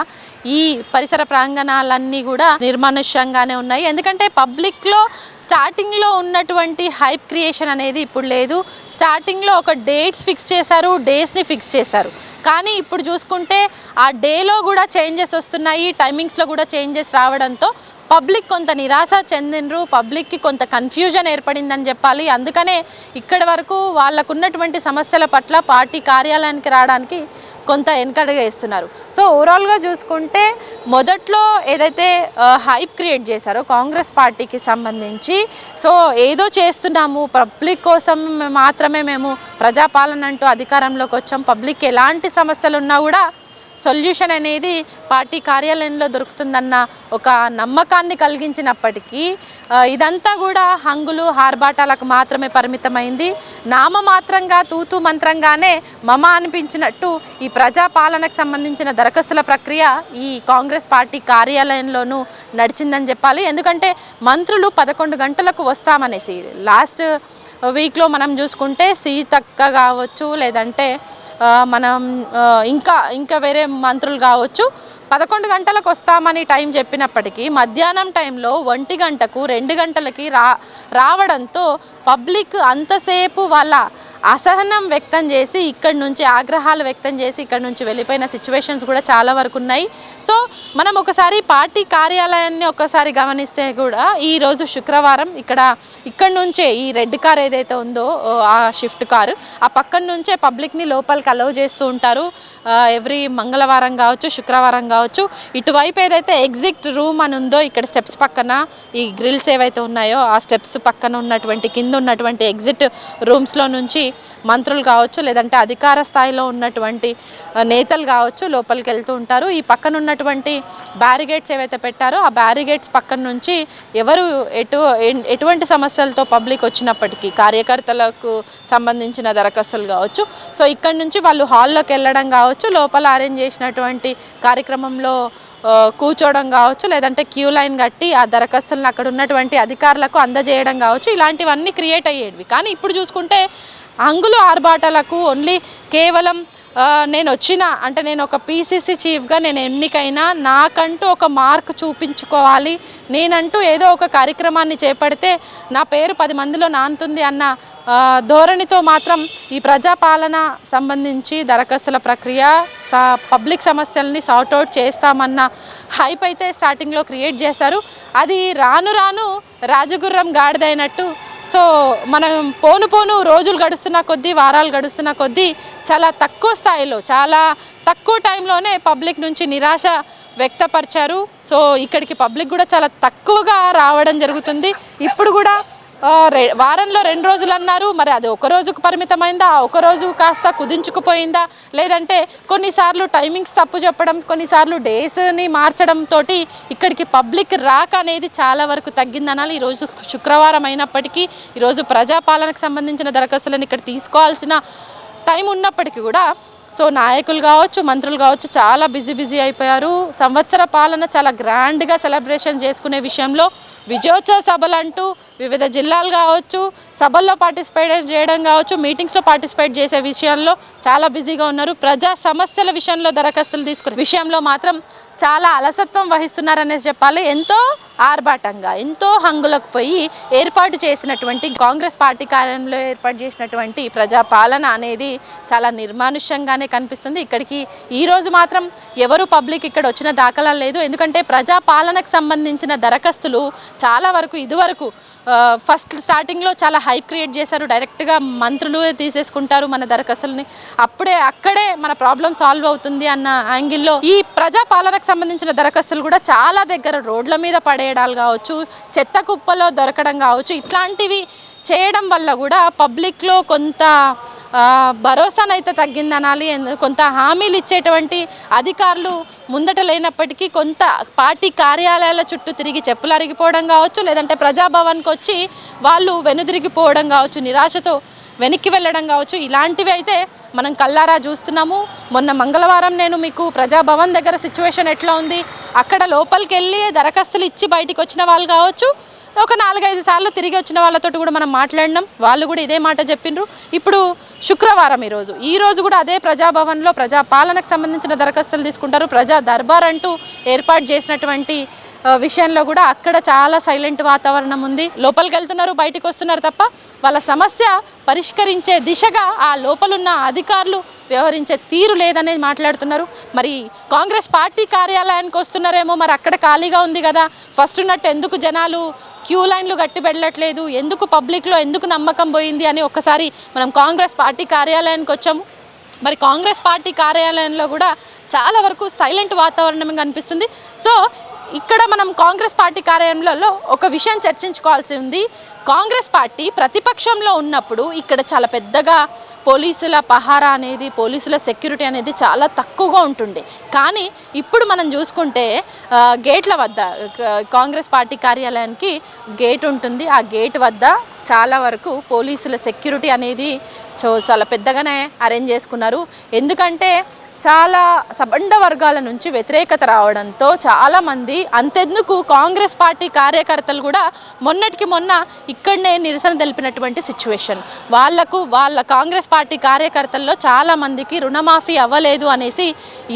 ఈ పరిసర ప్రాంగణాలన్నీ కూడా నిర్మానుష్యంగానే ఉన్నాయి. ఎందుకంటే పబ్లిక్లో స్టార్టింగ్లో ఉన్నటువంటి హైప్ క్రియేషన్ అనేది ఇప్పుడు లేదు. స్టార్టింగ్లో ఒక డేట్స్ ఫిక్స్ చేశారు, డేస్ని ఫిక్స్ చేశారు. కానీ ఇప్పుడు చూసుకుంటే ఆ డేలో కూడా చేంజెస్ వస్తున్నాయి, టైమింగ్స్లో కూడా చేంజెస్ రావడంతో పబ్లిక్ కొంత నిరాశ చెందినరు, పబ్లిక్కి కొంత కన్ఫ్యూజన్ ఏర్పడిందని చెప్పాలి. అందుకనే ఇక్కడి వరకు వాళ్ళకున్నటువంటి సమస్యల పట్ల పార్టీ కార్యాలయానికి రావడానికి కొంత వెనకడుగా వేస్తున్నారు. సో ఓవరాల్గా చూసుకుంటే మొదట్లో ఏదైతే హైప్ క్రియేట్ చేశారో కాంగ్రెస్ పార్టీకి సంబంధించి, సో ఏదో చేస్తున్నాము పబ్లిక్ కోసం మాత్రమే మేము ప్రజాపాలన అంటూ అధికారంలోకి వచ్చాం, పబ్లిక్ ఎలాంటి సమస్యలు ఉన్నా కూడా సొల్యూషన్ అనేది పార్టీ కార్యాలయంలో దొరుకుతుందన్న ఒక నమ్మకాన్ని కలిగించినప్పటికీ ఇదంతా కూడా హంగులు ఆర్భాటాలకు మాత్రమే పరిమితమైంది. నామమాత్రంగా తూతూ మంత్రంగానే మమ అనిపించినట్టు ఈ ప్రజాపాలనకు సంబంధించిన దరఖాస్తుల ప్రక్రియ ఈ కాంగ్రెస్ పార్టీ కార్యాలయంలోనూ నడిచిందని చెప్పాలి. ఎందుకంటే మంత్రులు 11 గంటలకు వస్తామనేసి లాస్ట్ వీక్లో మనం చూసుకుంటే సీతక్క కావచ్చు, లేదంటే మనం ఇంకా వేరే మంత్రులు కావచ్చు 11 గంటలకు వస్తామని టైం చెప్పినప్పటికీ మధ్యాహ్నం టైంలో 1 గంటకు 2 గంటలకి రావడంతో పబ్లిక్ అంతసేపు వాళ్ళ అసహనం వ్యక్తం చేసి ఇక్కడి నుంచి ఆగ్రహాలు వ్యక్తం చేసి ఇక్కడి నుంచి వెళ్ళిపోయిన సిచ్యువేషన్స్ కూడా చాలా వరకు ఉన్నాయి. సో మనం ఒకసారి పార్టీ కార్యాలయాన్ని ఒకసారి గమనిస్తే కూడా ఈరోజు శుక్రవారం ఇక్కడ నుంచే ఈ రెడ్ కార్ ఏదైతే ఉందో ఆ షిఫ్ట్ కారు ఆ పక్కన నుంచే పబ్లిక్ని లోపలికి అలౌ చేస్తూ ఉంటారు. ఎవ్రీ మంగళవారం కావచ్చు, శుక్రవారం కావచ్చు. ఇటువైపు ఏదైతే ఎగ్జిట్ రూమ్ అని ఉందో ఇక్కడ స్టెప్స్ పక్కన ఈ గ్రిల్స్ ఏవైతే ఉన్నాయో ఆ స్టెప్స్ పక్కన ఉన్నటువంటి కింద ఉన్నటువంటి ఎగ్జిట్ రూమ్స్లో నుంచి మంత్రులు కావచ్చు, లేదంటే అధికార స్థాయిలో ఉన్నటువంటి నేతలు కావచ్చు లోపలికి వెళ్తూ ఉంటారు. ఈ పక్కన ఉన్నటువంటి బ్యారిగేట్స్ ఏవైతే పెట్టారో ఆ బ్యారిగేట్స్ పక్కన నుంచి ఎవరు ఎటువంటి సమస్యలతో పబ్లిక్ వచ్చినప్పటికీ కార్యకర్తలకు సంబంధించిన దరఖాస్తులు కావచ్చు, సో ఇక్కడ నుంచి వాళ్ళు హాల్లోకి వెళ్ళడం కావచ్చు, లోపల అరేంజ్ చేసినటువంటి కార్యక్రమంలో కూర్చోవడం కావచ్చు, లేదంటే క్యూ లైన్ కట్టి ఆ దరఖాస్తులను అక్కడ ఉన్నటువంటి అధికారులకు అందజేయడం కావచ్చు, ఇలాంటివన్నీ క్రియేట్ అయ్యేవి. కానీ ఇప్పుడు చూసుకుంటే హంగులు ఆర్భాటాలకు ఓన్లీ కేవలం నేను ఒక పీసీసీ చీఫ్గా నేను ఎన్నికైనా నాకంటూ ఒక మార్క్ చూపించుకోవాలి, నేనంటూ ఏదో ఒక కార్యక్రమాన్ని చేపడితే నా పేరు 10 మందిలో నానుతుంది అన్న ధోరణితో మాత్రం ఈ ప్రజాపాలన సంబంధించి దరఖాస్తుల ప్రక్రియ పబ్లిక్ సమస్యల్ని సార్ట్అవుట్ చేస్తామన్న హైప్ అయితే స్టార్టింగ్లో క్రియేట్ చేశారు. అది రాను రాను రాజగుర్రం గాడిదైనట్టు. సో మనం పోను రోజులు గడుస్తున్న కొద్దీ, వారాలు గడుస్తున్న కొద్దీ చాలా తక్కువ స్థాయిలో చాలా తక్కువ టైంలోనే పబ్లిక్ నుంచి నిరాశ వ్యక్తపరిచారు. సో ఇక్కడికి పబ్లిక్ కూడా చాలా తక్కువగా రావడం జరుగుతుంది. ఇప్పుడు కూడా వారంలో 2 రోజులు అన్నారు, మరి అది ఒక రోజుకు పరిమితమైందా, ఒక రోజు కాస్త కుదించుకుపోయిందా, లేదంటే కొన్నిసార్లు టైమింగ్స్ తప్పు చెప్పడం, కొన్నిసార్లు డేస్ని మార్చడంతో ఇక్కడికి పబ్లిక్ రాక అనేది చాలా వరకు తగ్గిందనాలి. ఈరోజు శుక్రవారం అయినప్పటికీ ఈరోజు ప్రజాపాలనకు సంబంధించిన దరఖాస్తులను ఇక్కడ తీసుకోవాల్సిన టైం ఉన్నప్పటికీ కూడా సో నాయకులు కావచ్చు, మంత్రులు కావచ్చు చాలా బిజీ అయిపోయారు. సంవత్సర పాలన చాలా గ్రాండ్గా సెలబ్రేషన్ చేసుకునే విషయంలో విజయోత్సవ సభలు అంటూ వివిధ జిల్లాలు కావచ్చు సభల్లో పార్టిసిపేట్ చేయడం కావచ్చు, మీటింగ్స్లో పార్టిసిపేట్ చేసే విషయంలో చాలా బిజీగా ఉన్నారు. ప్రజా సమస్యల విషయంలో దరఖాస్తులు తీసుకునే విషయంలో మాత్రం చాలా అలసత్వం వహిస్తున్నారనేసి చెప్పాలి. ఎంతో ఆర్భాటంగా ఎంతో హంగులకు పోయి ఏర్పాటు చేసినటువంటి కాంగ్రెస్ పార్టీ కార్యాలయంలో ఏర్పాటు చేసినటువంటి ప్రజాపాలన అనేది చాలా నిర్మానుష్యంగానే కనిపిస్తుంది. ఇక్కడికి ఈరోజు మాత్రం ఎవరు పబ్లిక్ ఇక్కడ వచ్చిన దాఖలాలు లేదు. ఎందుకంటే ప్రజాపాలనకు సంబంధించిన దరఖాస్తులు చాలా వరకు ఇదివరకు ఫస్ట్ స్టార్టింగ్లో చాలా హైప్ క్రియేట్ చేశారు. డైరెక్ట్గా మంత్రులు తీసేసుకుంటారు మన దరఖాస్తులని, అక్కడే మన ప్రాబ్లం సాల్వ్ అవుతుంది అన్న యాంగిల్లో ఈ ప్రజాపాలనకు సంబంధించిన దరఖాస్తులు కూడా చాలా దగ్గర రోడ్ల మీద పడేయడాలు కావచ్చు, చెత్త కుప్పలో దొరకడం కావచ్చు, ఇట్లాంటివి చేయడం వల్ల కూడా పబ్లిక్లో కొంత భరోసానైతే తగ్గిందనాలి. కొంత హామీలు ఇచ్చేటువంటి అధికారులు ముందట లేనప్పటికీ కొంత పార్టీ కార్యాలయాల చుట్టూ తిరిగి చెప్పులు అరిగిపోవడం కావచ్చు, లేదంటే ప్రజాభవన్కి వచ్చి వాళ్ళు వెనుదిరిగిపోవడం కావచ్చు, నిరాశతో వెనక్కి వెళ్ళడం కావచ్చు, ఇలాంటివి అయితే మనం కల్లారా చూస్తున్నాము. మొన్న మంగళవారం నేను మీకు ప్రజాభవన్ దగ్గర సిచ్యువేషన్ ఎట్లా ఉంది, అక్కడ లోపలికి వెళ్ళి దరఖాస్తులు ఇచ్చి బయటికి వచ్చిన వాళ్ళు కావచ్చు, ఒక 4-5 సార్లు తిరిగి వచ్చిన వాళ్ళతో కూడా మనం మాట్లాడినాం. వాళ్ళు కూడా ఇదే మాట చెప్పిండ్రు. ఇప్పుడు శుక్రవారం ఈరోజు కూడా అదే ప్రజాభవన్లో ప్రజాపాలనకు సంబంధించిన దరఖాస్తులు తీసుకుంటారు. ప్రజా దర్బార్ అంటూ ఏర్పాటు చేసినటువంటి విషయంలో కూడా అక్కడ చాలా సైలెంట్ వాతావరణం ఉంది. లోపలికి వెళ్తున్నారు, బయటికి వస్తున్నారు తప్ప వాళ్ళ సమస్య పరిష్కరించే దిశగా ఆ లోపలున్న అధికారులు వ్యవహరించే తీరు లేదనేది మాట్లాడుతున్నారు. మరి కాంగ్రెస్ పార్టీ కార్యాలయానికి వస్తున్నారేమో, మరి అక్కడ ఖాళీగా ఉంది కదా, ఫస్ట్ ఉన్నట్టు ఎందుకు జనాలు క్యూ లైన్లు గట్టి పెట్టట్లేదు, ఎందుకు పబ్లిక్లో ఎందుకు నమ్మకం పోయింది అని ఒక్కసారి మనం కాంగ్రెస్ పార్టీ కార్యాలయానికి వచ్చాము. మరి కాంగ్రెస్ పార్టీ కార్యాలయంలో కూడా చాలా వరకు సైలెంట్ వాతావరణం కనిపిస్తుంది. సో ఇక్కడ మనం కాంగ్రెస్ పార్టీ కార్యాలయంలో ఒక విషయం చర్చించుకోవాల్సి ఉంది. కాంగ్రెస్ పార్టీ ప్రతిపక్షంలో ఉన్నప్పుడు ఇక్కడ చాలా పెద్దగా పోలీసుల పహారా అనేది, పోలీసుల సెక్యూరిటీ అనేది చాలా తక్కువగా ఉంటుండే. కానీ ఇప్పుడు మనం చూసుకుంటే గేట్ల వద్ద కాంగ్రెస్ పార్టీ కార్యాలయానికి గేట్ ఉంటుంది. ఆ గేట్ వద్ద చాలా వరకు పోలీసుల సెక్యూరిటీ అనేది చాలా పెద్దగానే అరేంజ్ చేసుకున్నారు. ఎందుకంటే చాలా సబండ వర్గాల నుంచి వ్యతిరేకత రావడంతో చాలామంది, అంతెందుకు కాంగ్రెస్ పార్టీ కార్యకర్తలు కూడా మొన్నటికి మొన్న ఇక్కడనే నిరసన తెలిపినటువంటి సిచ్యువేషన్. వాళ్ళ కాంగ్రెస్ పార్టీ కార్యకర్తల్లో చాలామందికి రుణమాఫీ అవ్వలేదు అనేసి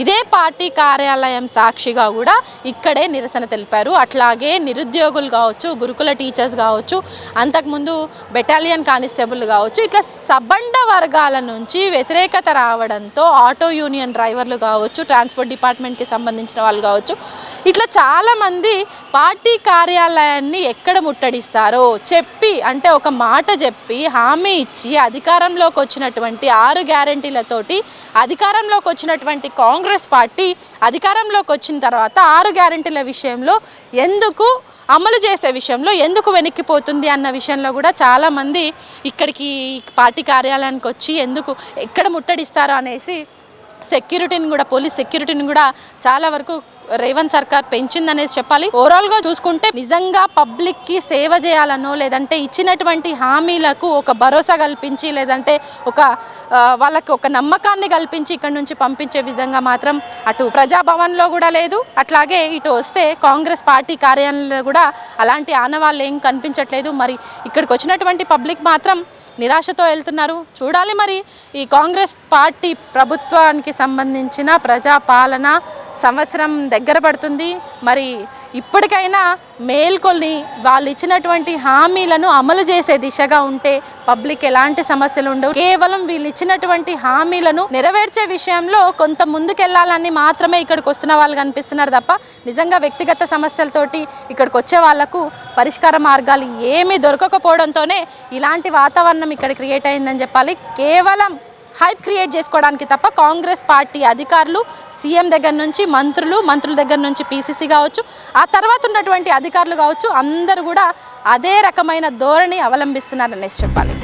ఇదే పార్టీ కార్యాలయం సాక్షిగా కూడా ఇక్కడే నిరసన తెలిపారు. అట్లాగే నిరుద్యోగులు కావచ్చు, గురుకుల టీచర్స్ కావచ్చు, అంతకుముందు బెటాలియన్ కానిస్టేబుల్ కావచ్చు, ఇట్లా సబండ వర్గాల నుంచి వ్యతిరేకత రావడంతో ఆటో యూనియన్ డ్రైవర్లు కావచ్చు, ట్రాన్స్పోర్ట్ డిపార్ట్మెంట్కి సంబంధించిన వాళ్ళు కావచ్చు, ఇట్లా చాలామంది పార్టీ కార్యాలయాన్ని ఎక్కడ ముట్టడిస్తారో చెప్పి, అంటే ఒక మాట చెప్పి హామీ ఇచ్చి అధికారంలోకి వచ్చినటువంటి 6 గ్యారెంటీలతోటి అధికారంలోకి వచ్చినటువంటి కాంగ్రెస్ పార్టీ అధికారంలోకి వచ్చిన తర్వాత 6 గ్యారెంటీల విషయంలో ఎందుకు అమలు చేసే విషయంలో ఎందుకు వెనక్కిపోతుంది అన్న విషయంలో కూడా చాలామంది ఇక్కడికి పార్టీ కార్యాలయానికి వచ్చి ఎందుకు ఎక్కడ ముట్టడిస్తారో అనేసి సెక్యూరిటీని కూడా, పోలీస్ సెక్యూరిటీని కూడా చాలా వరకు రేవంత్ సర్కార్ పెంచిందనేసి చెప్పాలి. ఓవరాల్గా చూసుకుంటే నిజంగా పబ్లిక్కి సేవ చేయాలనో, లేదంటే ఇచ్చినటువంటి హామీలకు ఒక భరోసా కల్పించి, లేదంటే వాళ్ళకి ఒక నమ్మకాన్ని కల్పించి ఇక్కడ నుంచి పంపించే విధంగా మాత్రం అటు ప్రజాభవన్లో కూడా లేదు. అట్లాగే ఇటు వస్తే కాంగ్రెస్ పార్టీ కార్యాలయంలో కూడా అలాంటి ఆనవాళ్ళు ఏం కనిపించట్లేదు. మరి ఇక్కడికి వచ్చినటువంటి పబ్లిక్ మాత్రం నిరాశతో వెళ్తున్నారు. చూడాలి మరి ఈ కాంగ్రెస్ పార్టీ ప్రభుత్వానికి సంబంధించిన ప్రజాపాలన సంవత్సరం దగ్గర పడుతుంది. మరి ఇప్పటికైనా మేల్కొని వాళ్ళు ఇచ్చినటువంటి హామీలను అమలు చేసే దిశగా ఉంటే పబ్లిక్ ఎలాంటి సమస్యలు ఉండవు. కేవలం వీళ్ళు ఇచ్చినటువంటి హామీలను నెరవేర్చే విషయంలో కొంత ముందుకెళ్లాలని మాత్రమే ఇక్కడికి వస్తున్న వాళ్ళు కనిపిస్తున్నారు తప్ప నిజంగా వ్యక్తిగత సమస్యలతోటి ఇక్కడికి వచ్చే వాళ్లకు పరిష్కార మార్గాలు ఏమీ దొరకకపోవడంతోనే ఇలాంటి వాతావరణం ఇక్కడ క్రియేట్ అయిందని చెప్పాలి. కేవలం హైప్ క్రియేట్ చేసుకోవడానికి తప్ప కాంగ్రెస్ పార్టీ అధికారులు, సీఎం దగ్గర నుంచి మంత్రుల దగ్గర నుంచి పీసీసీ కావచ్చు, ఆ తర్వాత ఉన్నటువంటి అధికారులు కావచ్చు, అందరూ కూడా అదే రకమైన ధోరణి అవలంబిస్తున్నారనేసి చెప్పాలి.